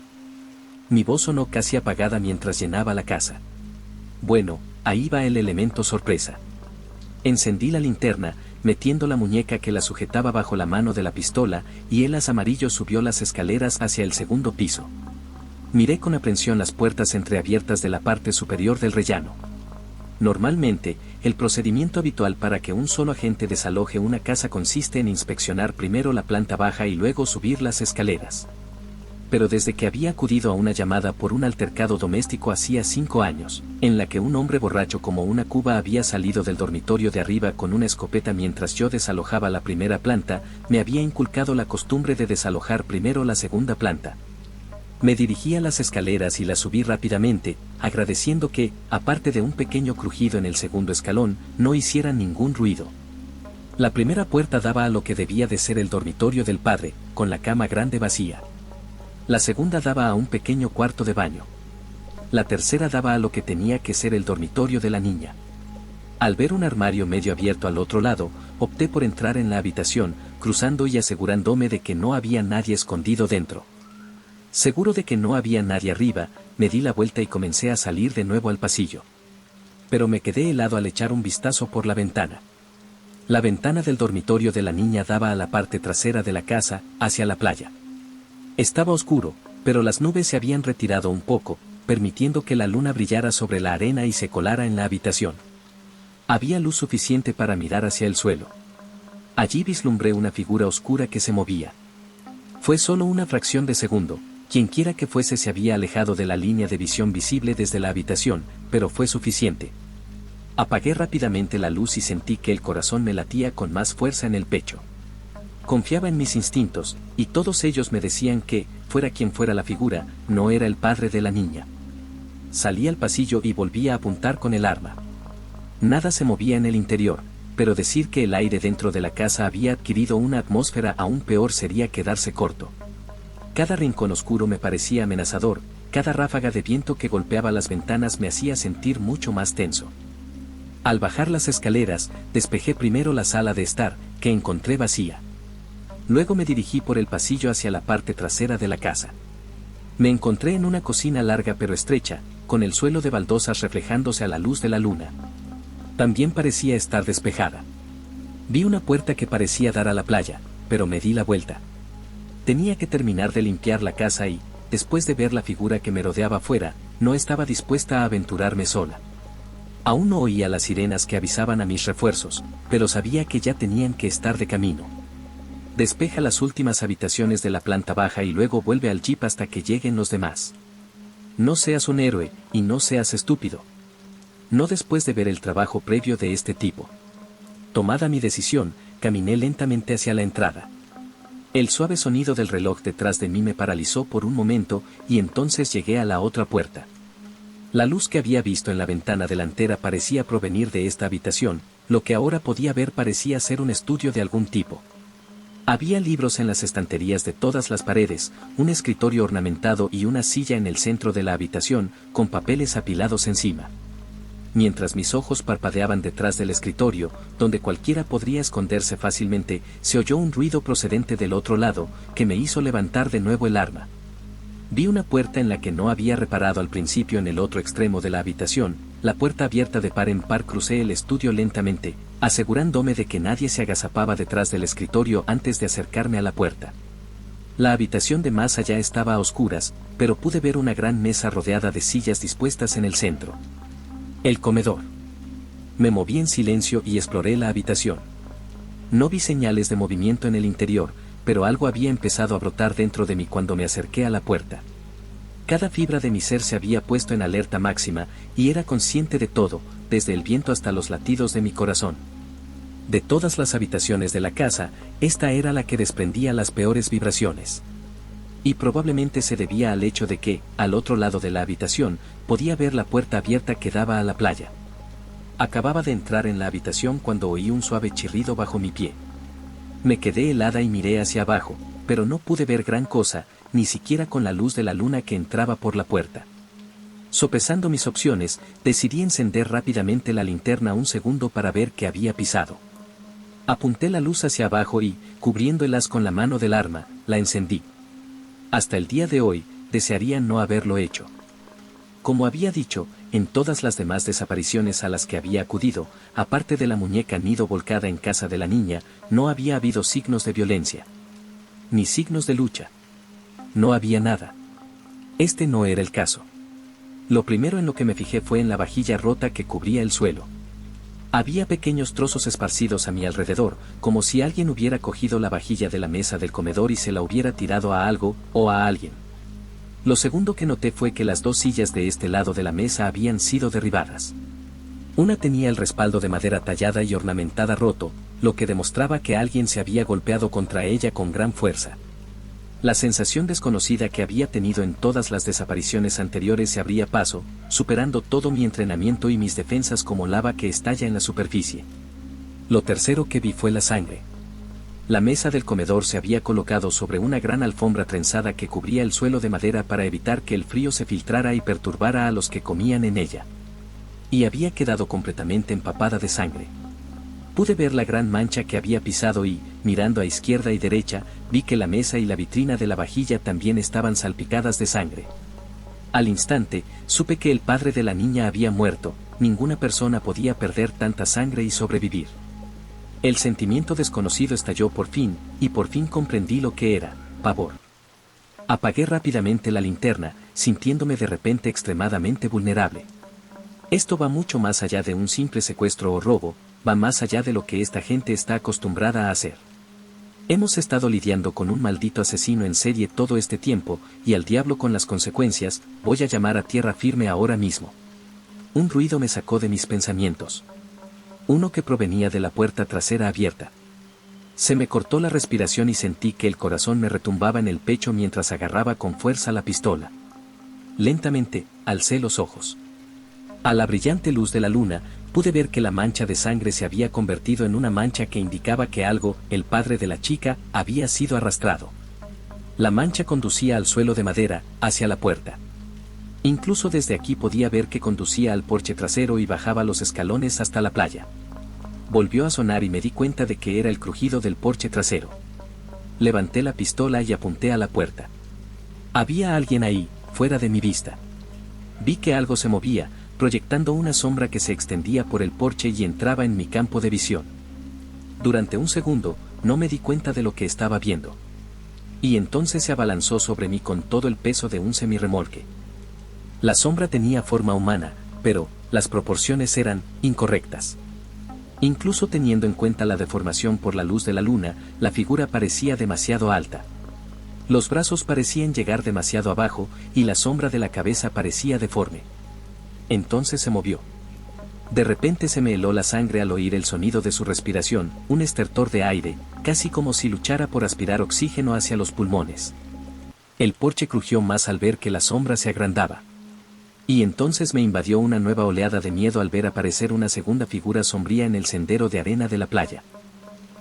Mi voz sonó casi apagada mientras llenaba la casa. Bueno, ahí va el elemento sorpresa. Encendí la linterna, metiendo la muñeca que la sujetaba bajo la mano de la pistola, y el haz amarillo subió las escaleras hacia el segundo piso. Miré con aprensión las puertas entreabiertas de la parte superior del rellano. Normalmente, el procedimiento habitual para que un solo agente desaloje una casa consiste en inspeccionar primero la planta baja y luego subir las escaleras. Pero desde que había acudido a una llamada por un altercado doméstico hacía 5 años, en la que un hombre borracho como una cuba había salido del dormitorio de arriba con una escopeta mientras yo desalojaba la primera planta, me había inculcado la costumbre de desalojar primero la segunda planta. Me dirigí a las escaleras y las subí rápidamente, agradeciendo que, aparte de un pequeño crujido en el segundo escalón, no hicieran ningún ruido. La primera puerta daba a lo que debía de ser el dormitorio del padre, con la cama grande vacía. La segunda daba a un pequeño cuarto de baño. La tercera daba a lo que tenía que ser el dormitorio de la niña. Al ver un armario medio abierto al otro lado, opté por entrar en la habitación, cruzando y asegurándome de que no había nadie escondido dentro. Seguro de que no había nadie arriba, me di la vuelta y comencé a salir de nuevo al pasillo. Pero me quedé helado al echar un vistazo por la ventana. La ventana del dormitorio de la niña daba a la parte trasera de la casa, hacia la playa. Estaba oscuro, pero las nubes se habían retirado un poco, permitiendo que la luna brillara sobre la arena y se colara en la habitación. Había luz suficiente para mirar hacia el suelo. Allí vislumbré una figura oscura que se movía. Fue solo una fracción de segundo, quienquiera que fuese se había alejado de la línea de visión visible desde la habitación, pero fue suficiente. Apagué rápidamente la luz y sentí que el corazón me latía con más fuerza en el pecho. Confiaba en mis instintos, y todos ellos me decían que, fuera quien fuera la figura, no era el padre de la niña. Salí al pasillo y volví a apuntar con el arma. Nada se movía en el interior, pero decir que el aire dentro de la casa había adquirido una atmósfera aún peor sería quedarse corto. Cada rincón oscuro me parecía amenazador, cada ráfaga de viento que golpeaba las ventanas me hacía sentir mucho más tenso. Al bajar las escaleras, despejé primero la sala de estar, que encontré vacía. Luego me dirigí por el pasillo hacia la parte trasera de la casa. Me encontré en una cocina larga pero estrecha, con el suelo de baldosas reflejándose a la luz de la luna. También parecía estar despejada. Vi una puerta que parecía dar a la playa, pero me di la vuelta. Tenía que terminar de limpiar la casa y, después de ver la figura que me rodeaba afuera, no estaba dispuesta a aventurarme sola. Aún no oía las sirenas que avisaban a mis refuerzos, pero sabía que ya tenían que estar de camino. Despeja las últimas habitaciones de la planta baja y luego vuelve al jeep hasta que lleguen los demás. No seas un héroe, y no seas estúpido. No después de ver el trabajo previo de este tipo. Tomada mi decisión, caminé lentamente hacia la entrada. El suave sonido del reloj detrás de mí me paralizó por un momento y entonces llegué a la otra puerta. La luz que había visto en la ventana delantera parecía provenir de esta habitación, lo que ahora podía ver parecía ser un estudio de algún tipo. Había libros en las estanterías de todas las paredes, un escritorio ornamentado y una silla en el centro de la habitación, con papeles apilados encima. Mientras mis ojos parpadeaban detrás del escritorio, donde cualquiera podría esconderse fácilmente, se oyó un ruido procedente del otro lado, que me hizo levantar de nuevo el arma. Vi una puerta en la que no había reparado al principio en el otro extremo de la habitación, la puerta abierta de par en par. Crucé el estudio lentamente, asegurándome de que nadie se agazapaba detrás del escritorio antes de acercarme a la puerta. La habitación de más allá estaba a oscuras, pero pude ver una gran mesa rodeada de sillas dispuestas en el centro. El comedor. Me moví en silencio y exploré la habitación. No vi señales de movimiento en el interior, pero algo había empezado a brotar dentro de mí cuando me acerqué a la puerta. Cada fibra de mi ser se había puesto en alerta máxima, y era consciente de todo, desde el viento hasta los latidos de mi corazón. De todas las habitaciones de la casa, esta era la que desprendía las peores vibraciones. Y probablemente se debía al hecho de que, al otro lado de la habitación, podía ver la puerta abierta que daba a la playa. Acababa de entrar en la habitación cuando oí un suave chirrido bajo mi pie. Me quedé helada y miré hacia abajo, pero no pude ver gran cosa, ni siquiera con la luz de la luna que entraba por la puerta. Sopesando mis opciones, decidí encender rápidamente la linterna un segundo para ver qué había pisado. Apunté la luz hacia abajo y, cubriéndolas con la mano del arma, la encendí. Hasta el día de hoy, desearía no haberlo hecho. Como había dicho, en todas las demás desapariciones a las que había acudido, aparte de la muñeca nido volcada en casa de la niña, no había habido signos de violencia. Ni signos de lucha. No había nada. Este no era el caso. Lo primero en lo que me fijé fue en la vajilla rota que cubría el suelo. Había pequeños trozos esparcidos a mi alrededor, como si alguien hubiera cogido la vajilla de la mesa del comedor y se la hubiera tirado a algo, o a alguien. Lo segundo que noté fue que las dos sillas de este lado de la mesa habían sido derribadas. Una tenía el respaldo de madera tallada y ornamentada roto, lo que demostraba que alguien se había golpeado contra ella con gran fuerza. La sensación desconocida que había tenido en todas las desapariciones anteriores se abría paso, superando todo mi entrenamiento y mis defensas como lava que estalla en la superficie. Lo tercero que vi fue la sangre. La mesa del comedor se había colocado sobre una gran alfombra trenzada que cubría el suelo de madera para evitar que el frío se filtrara y perturbara a los que comían en ella. Y había quedado completamente empapada de sangre. Pude ver la gran mancha que había pisado y, mirando a izquierda y derecha, vi que la mesa y la vitrina de la vajilla también estaban salpicadas de sangre. Al instante, supe que el padre de la niña había muerto. Ninguna persona podía perder tanta sangre y sobrevivir. El sentimiento desconocido estalló por fin, y por fin comprendí lo que era: pavor. Apagué rápidamente la linterna, sintiéndome de repente extremadamente vulnerable. Esto va mucho más allá de un simple secuestro o robo, va más allá de lo que esta gente está acostumbrada a hacer. Hemos estado lidiando con un maldito asesino en serie todo este tiempo, y al diablo con las consecuencias. Voy a llamar a tierra firme ahora mismo. Un ruido me sacó de mis pensamientos. Uno que provenía de la puerta trasera abierta. Se me cortó la respiración y sentí que el corazón me retumbaba en el pecho mientras agarraba con fuerza la pistola. Lentamente, alcé los ojos. A la brillante luz de la luna, pude ver que la mancha de sangre se había convertido en una mancha que indicaba que algo, el padre de la chica, había sido arrastrado. La mancha conducía al suelo de madera, hacia la puerta. Incluso desde aquí podía ver que conducía al porche trasero y bajaba los escalones hasta la playa. Volvió a sonar y me di cuenta de que era el crujido del porche trasero. Levanté la pistola y apunté a la puerta. Había alguien ahí, fuera de mi vista. Vi que algo se movía, proyectando una sombra que se extendía por el porche y entraba en mi campo de visión. Durante un segundo, no me di cuenta de lo que estaba viendo. Y entonces se abalanzó sobre mí con todo el peso de un semirremolque. La sombra tenía forma humana, pero las proporciones eran incorrectas. Incluso teniendo en cuenta la deformación por la luz de la luna, la figura parecía demasiado alta. Los brazos parecían llegar demasiado abajo, y la sombra de la cabeza parecía deforme. Entonces se movió. De repente se me heló la sangre al oír el sonido de su respiración, un estertor de aire, casi como si luchara por aspirar oxígeno hacia los pulmones. El porche crujió más al ver que la sombra se agrandaba. Y entonces me invadió una nueva oleada de miedo al ver aparecer una segunda figura sombría en el sendero de arena de la playa.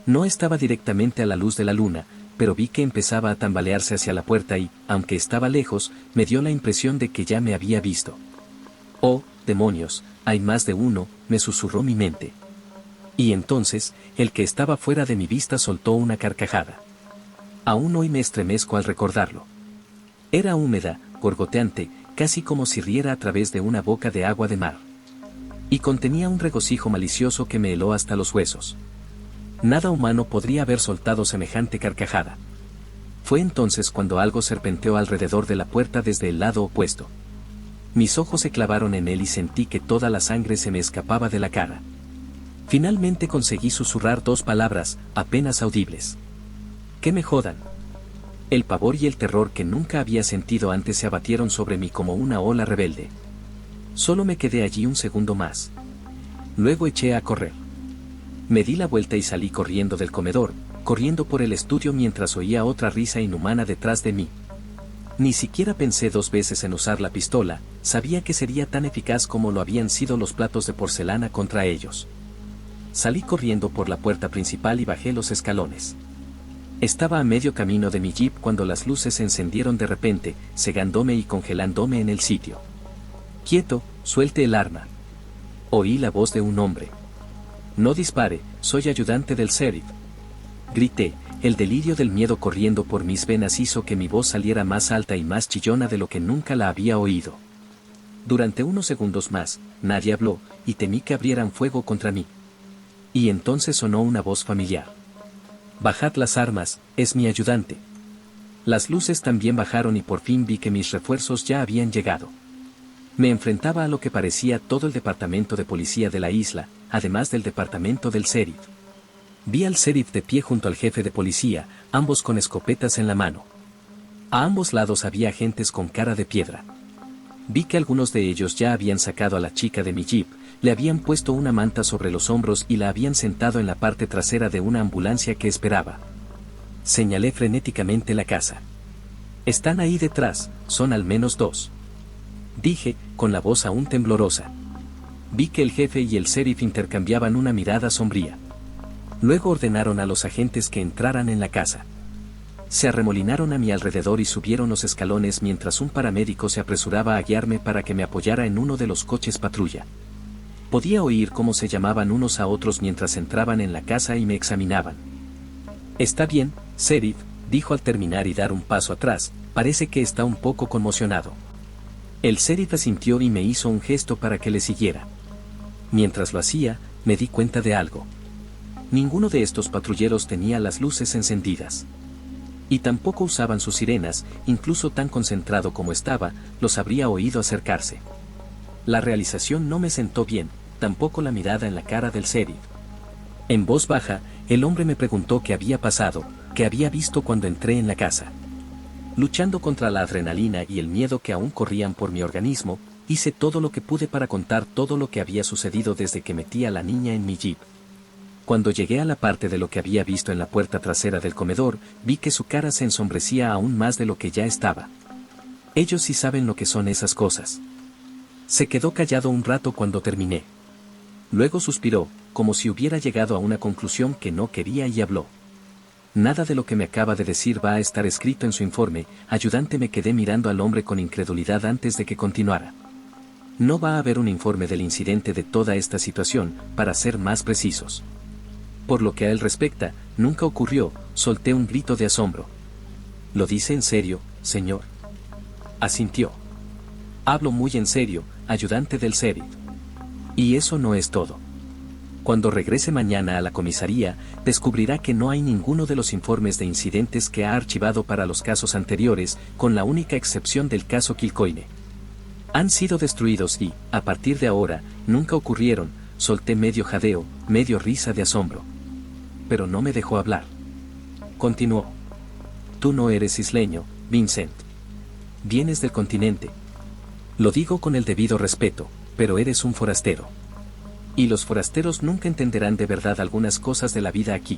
No estaba directamente a la luz de la luna, pero vi que empezaba a tambalearse hacia la puerta y, aunque estaba lejos, me dio la impresión de que ya me había visto. «Oh, demonios, hay más de uno», me susurró mi mente. Y entonces, el que estaba fuera de mi vista soltó una carcajada. Aún hoy me estremezco al recordarlo. Era húmeda, gorgoteante, casi como si riera a través de una boca de agua de mar. Y contenía un regocijo malicioso que me heló hasta los huesos. Nada humano podría haber soltado semejante carcajada. Fue entonces cuando algo serpenteó alrededor de la puerta desde el lado opuesto. Mis ojos se clavaron en él y sentí que toda la sangre se me escapaba de la cara. Finalmente conseguí susurrar dos palabras, apenas audibles. «¡Que me jodan!». El pavor y el terror que nunca había sentido antes se abatieron sobre mí como una ola rebelde. Solo me quedé allí un segundo más. Luego eché a correr. Me di la vuelta y salí corriendo del comedor, corriendo por el estudio mientras oía otra risa inhumana detrás de mí. Ni siquiera pensé dos veces en usar la pistola, sabía que sería tan eficaz como lo habían sido los platos de porcelana contra ellos. Salí corriendo por la puerta principal y bajé los escalones. Estaba a medio camino de mi jeep cuando las luces se encendieron de repente, cegándome y congelándome en el sitio. «Quieto, suelte el arma». Oí la voz de un hombre. «No dispare, soy ayudante del sheriff». Grité. El delirio del miedo corriendo por mis venas hizo que mi voz saliera más alta y más chillona de lo que nunca la había oído. Durante unos segundos más, nadie habló, y temí que abrieran fuego contra mí. Y entonces sonó una voz familiar. «Bajad las armas, es mi ayudante». Las luces también bajaron y por fin vi que mis refuerzos ya habían llegado. Me enfrentaba a lo que parecía todo el departamento de policía de la isla, además del departamento del sheriff. Vi al sheriff de pie junto al jefe de policía, ambos con escopetas en la mano. A ambos lados había agentes con cara de piedra. Vi que algunos de ellos ya habían sacado a la chica de mi jeep, le habían puesto una manta sobre los hombros y la habían sentado en la parte trasera de una ambulancia que esperaba. Señalé frenéticamente la casa. «Están ahí detrás, son al menos dos», dije, con la voz aún temblorosa. Vi que el jefe y el sheriff intercambiaban una mirada sombría. Luego ordenaron a los agentes que entraran en la casa. Se arremolinaron a mi alrededor y subieron los escalones mientras un paramédico se apresuraba a guiarme para que me apoyara en uno de los coches patrulla. Podía oír cómo se llamaban unos a otros mientras entraban en la casa y me examinaban. «Está bien, Sheriff», dijo al terminar y dar un paso atrás, «parece que está un poco conmocionado». El sheriff asintió y me hizo un gesto para que le siguiera. Mientras lo hacía, me di cuenta de algo. Ninguno de estos patrulleros tenía las luces encendidas. Y tampoco usaban sus sirenas, incluso tan concentrado como estaba, los habría oído acercarse. La realización no me sentó bien, tampoco la mirada en la cara del sheriff. En voz baja, el hombre me preguntó qué había pasado, qué había visto cuando entré en la casa. Luchando contra la adrenalina y el miedo que aún corrían por mi organismo, hice todo lo que pude para contar todo lo que había sucedido desde que metí a la niña en mi jeep. Cuando llegué a la parte de lo que había visto en la puerta trasera del comedor, vi que su cara se ensombrecía aún más de lo que ya estaba. Ellos sí saben lo que son esas cosas. Se quedó callado un rato cuando terminé. Luego suspiró, como si hubiera llegado a una conclusión que no quería y habló. «Nada de lo que me acaba de decir va a estar escrito en su informe, ayudante». Me quedé mirando al hombre con incredulidad antes de que continuara. «No va a haber un informe del incidente de toda esta situación, para ser más precisos. Por lo que a él respecta, nunca ocurrió», solté un grito de asombro. «¿Lo dice en serio, señor?». Asintió. «Hablo muy en serio, ayudante del sheriff. Y eso no es todo. Cuando regrese mañana a la comisaría, descubrirá que no hay ninguno de los informes de incidentes que ha archivado para los casos anteriores, con la única excepción del caso Kilcoyne. Han sido destruidos y, a partir de ahora, nunca ocurrieron», solté medio jadeo, medio risa de asombro. Pero no me dejó hablar. Continuó. «Tú no eres isleño, Vincent. Vienes del continente. Lo digo con el debido respeto, pero eres un forastero. Y los forasteros nunca entenderán de verdad algunas cosas de la vida aquí.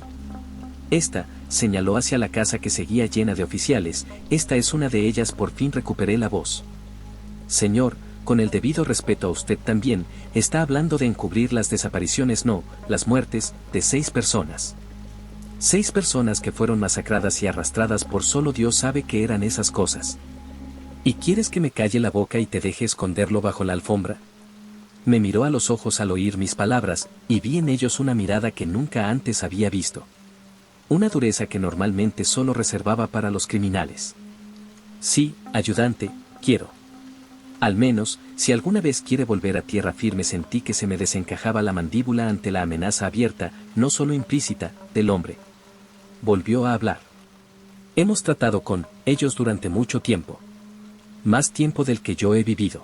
Esta», señaló hacia la casa que seguía llena de oficiales, «esta es una de ellas». Por fin recuperé la voz. «Señor, con el debido respeto a usted también, está hablando de encubrir las desapariciones, no, las muertes, de 6 personas. 6 personas que fueron masacradas y arrastradas por solo Dios sabe qué eran esas cosas. ¿Y quieres que me calle la boca y te deje esconderlo bajo la alfombra?». Me miró a los ojos al oír mis palabras, y vi en ellos una mirada que nunca antes había visto. Una dureza que normalmente solo reservaba para los criminales. «Sí, ayudante, quiero. Al menos, si alguna vez quiere volver a tierra firme». Sentí que se me desencajaba la mandíbula ante la amenaza abierta, no solo implícita, del hombre. Volvió a hablar. «Hemos tratado con ellos durante mucho tiempo. Más tiempo del que yo he vivido.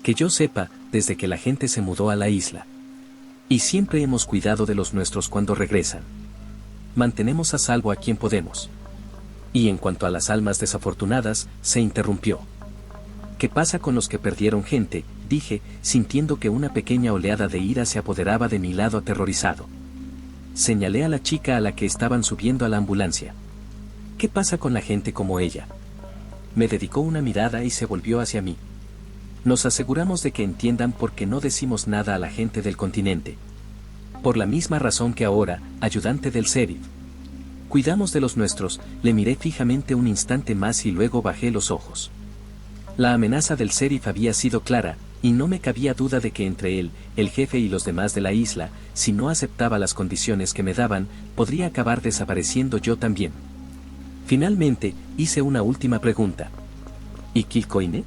Que yo sepa, desde que la gente se mudó a la isla. Y siempre hemos cuidado de los nuestros cuando regresan. Mantenemos a salvo a quien podemos. Y en cuanto a las almas desafortunadas», se interrumpió. «¿Qué pasa con los que perdieron gente?», dije, sintiendo que una pequeña oleada de ira se apoderaba de mi lado aterrorizado. Señalé a la chica a la que estaban subiendo a la ambulancia. «¿Qué pasa con la gente como ella?». Me dedicó una mirada y se volvió hacia mí. «Nos aseguramos de que entiendan por qué no decimos nada a la gente del continente. Por la misma razón que ahora, ayudante del sheriff. Cuidamos de los nuestros». Le miré fijamente un instante más y luego bajé los ojos. La amenaza del sheriff había sido clara, y no me cabía duda de que entre él, el jefe y los demás de la isla, si no aceptaba las condiciones que me daban, podría acabar desapareciendo yo también. Finalmente, hice una última pregunta. «¿Y Kilcoyne?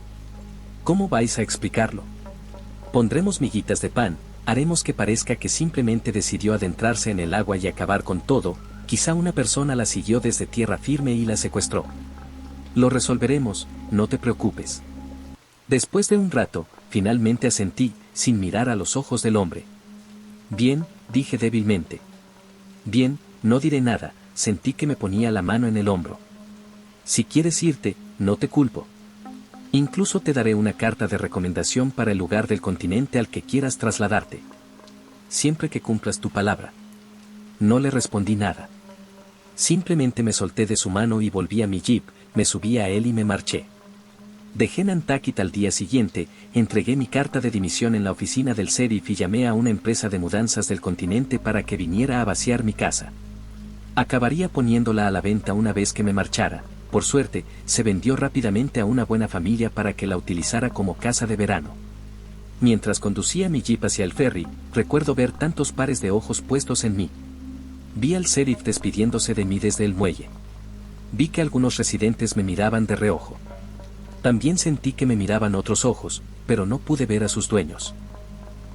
¿Cómo vais a explicarlo? Pondremos miguitas de pan, haremos que parezca que simplemente decidió adentrarse en el agua y acabar con todo, quizá una persona la siguió desde tierra firme y la secuestró. Lo resolveremos, no te preocupes». Después de un rato, finalmente asentí, sin mirar a los ojos del hombre. «Bien», dije débilmente. «Bien, no diré nada», sentí que me ponía la mano en el hombro. «Si quieres irte, no te culpo. Incluso te daré una carta de recomendación para el lugar del continente al que quieras trasladarte. Siempre que cumplas tu palabra». No le respondí nada. Simplemente me solté de su mano y volví a mi jeep, me subí a él y me marché. Dejé Nantucket al día siguiente, entregué mi carta de dimisión en la oficina del sheriff y llamé a una empresa de mudanzas del continente para que viniera a vaciar mi casa. Acabaría poniéndola a la venta una vez que me marchara. Por suerte, se vendió rápidamente a una buena familia para que la utilizara como casa de verano. Mientras conducía mi jeep hacia el ferry, recuerdo ver tantos pares de ojos puestos en mí. Vi al sheriff despidiéndose de mí desde el muelle. Vi que algunos residentes me miraban de reojo. También sentí que me miraban otros ojos, pero no pude ver a sus dueños.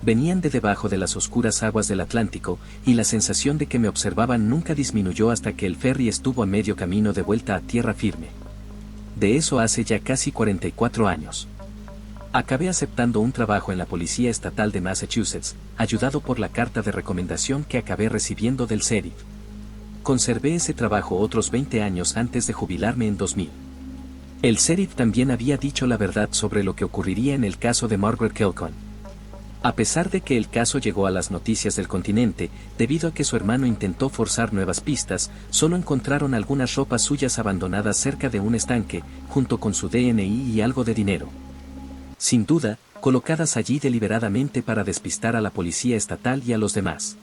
Venían de debajo de las oscuras aguas del Atlántico, y la sensación de que me observaban nunca disminuyó hasta que el ferry estuvo a medio camino de vuelta a tierra firme. De eso hace ya casi 44 años. Acabé aceptando un trabajo en la Policía Estatal de Massachusetts, ayudado por la carta de recomendación que acabé recibiendo del sheriff. Conservé ese trabajo otros 20 años antes de jubilarme en 2000. El sheriff también había dicho la verdad sobre lo que ocurriría en el caso de Margaret Kelcon. A pesar de que el caso llegó a las noticias del continente, debido a que su hermano intentó forzar nuevas pistas, solo encontraron algunas ropas suyas abandonadas cerca de un estanque, junto con su DNI y algo de dinero. Sin duda, colocadas allí deliberadamente para despistar a la policía estatal y a los demás.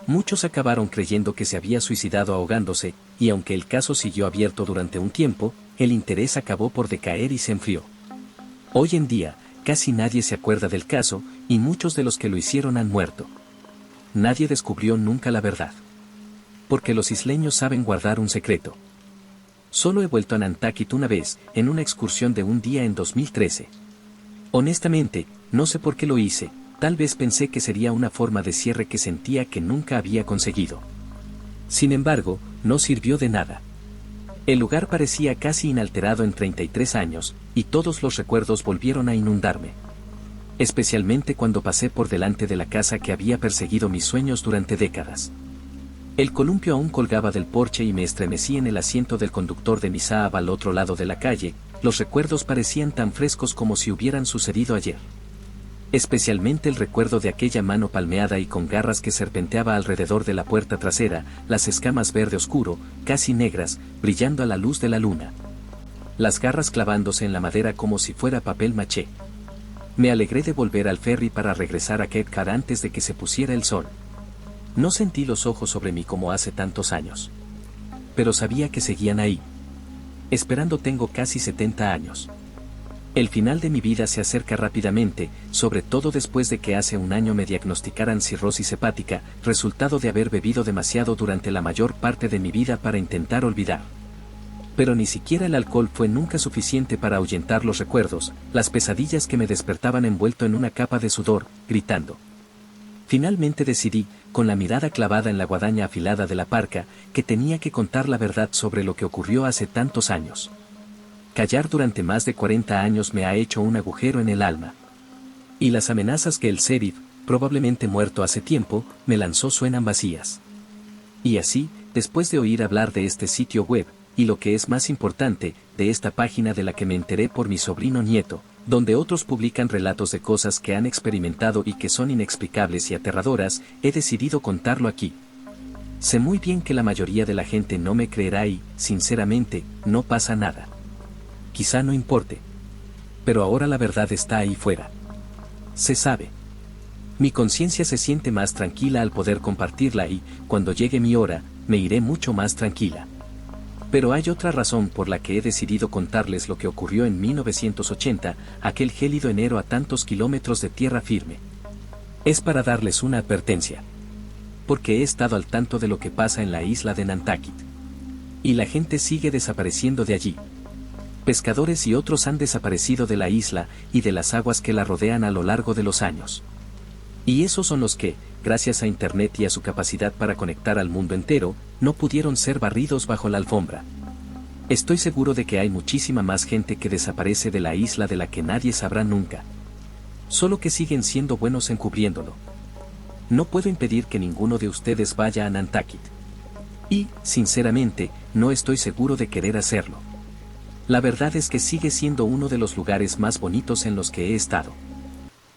Muchos acabaron creyendo que se había suicidado ahogándose, y aunque el caso siguió abierto durante un tiempo, el interés acabó por decaer y se enfrió. Hoy en día, casi nadie se acuerda del caso, y muchos de los que lo hicieron han muerto. Nadie descubrió nunca la verdad. Porque los isleños saben guardar un secreto. Solo he vuelto a Nantucket una vez, en una excursión de un día en 2013. Honestamente, no sé por qué lo hice, tal vez pensé que sería una forma de cierre que sentía que nunca había conseguido. Sin embargo, no sirvió de nada. El lugar parecía casi inalterado en 33 años, y todos los recuerdos volvieron a inundarme. Especialmente cuando pasé por delante de la casa que había perseguido mis sueños durante décadas. El columpio aún colgaba del porche y me estremecí en el asiento del conductor de mi Saab al otro lado de la calle. Los recuerdos parecían tan frescos como si hubieran sucedido ayer. Especialmente el recuerdo de aquella mano palmeada y con garras que serpenteaba alrededor de la puerta trasera, las escamas verde oscuro, casi negras, brillando a la luz de la luna. Las garras clavándose en la madera como si fuera papel maché. Me alegré de volver al ferry para regresar a Cape Cod antes de que se pusiera el sol. No sentí los ojos sobre mí como hace tantos años. Pero sabía que seguían ahí. Esperando. Tengo casi 70 años. El final de mi vida se acerca rápidamente, sobre todo después de que hace un año me diagnosticaran cirrosis hepática, resultado de haber bebido demasiado durante la mayor parte de mi vida para intentar olvidar. Pero ni siquiera el alcohol fue nunca suficiente para ahuyentar los recuerdos, las pesadillas que me despertaban envuelto en una capa de sudor, gritando. Finalmente decidí, con la mirada clavada en la guadaña afilada de la parca, que tenía que contar la verdad sobre lo que ocurrió hace tantos años. Callar durante más de 40 años me ha hecho un agujero en el alma. Y las amenazas que el sheriff, probablemente muerto hace tiempo, me lanzó suenan vacías. Y así, después de oír hablar de este sitio web, y lo que es más importante, de esta página de la que me enteré por mi sobrino nieto, donde otros publican relatos de cosas que han experimentado y que son inexplicables y aterradoras, he decidido contarlo aquí. Sé muy bien que la mayoría de la gente no me creerá y, sinceramente, no pasa nada. Quizá no importe. Pero ahora la verdad está ahí fuera. Se sabe. Mi conciencia se siente más tranquila al poder compartirla y, cuando llegue mi hora, me iré mucho más tranquila. Pero hay otra razón por la que he decidido contarles lo que ocurrió en 1980, aquel gélido enero a tantos kilómetros de tierra firme. Es para darles una advertencia. Porque he estado al tanto de lo que pasa en la isla de Nantucket. Y la gente sigue desapareciendo de allí. Pescadores y otros han desaparecido de la isla y de las aguas que la rodean a lo largo de los años. Y esos son los que, gracias a Internet y a su capacidad para conectar al mundo entero, no pudieron ser barridos bajo la alfombra. Estoy seguro de que hay muchísima más gente que desaparece de la isla de la que nadie sabrá nunca. Solo que siguen siendo buenos encubriéndolo. No puedo impedir que ninguno de ustedes vaya a Nantucket. Y, sinceramente, no estoy seguro de querer hacerlo. La verdad es que sigue siendo uno de los lugares más bonitos en los que he estado.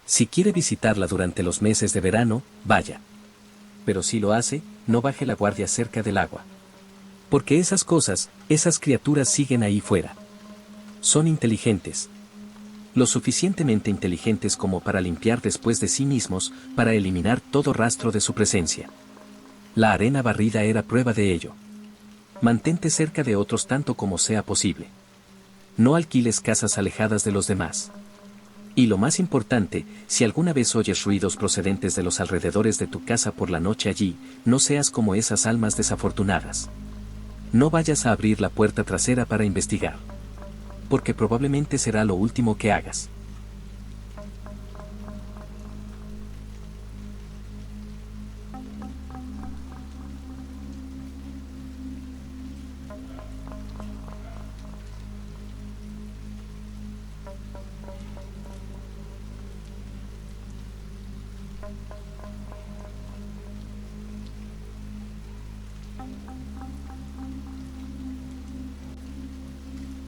Si quiere visitarla durante los meses de verano, vaya. Pero si lo hace, no baje la guardia cerca del agua. Porque esas cosas, esas criaturas siguen ahí fuera. Son inteligentes, lo suficientemente inteligentes como para limpiar después de sí mismos, para eliminar todo rastro de su presencia. La arena barrida era prueba de ello. Mantente cerca de otros tanto como sea posible. No alquiles casas alejadas de los demás. Y lo más importante, si alguna vez oyes ruidos procedentes de los alrededores de tu casa por la noche allí, no seas como esas almas desafortunadas. No vayas a abrir la puerta trasera para investigar. Porque probablemente será lo último que hagas.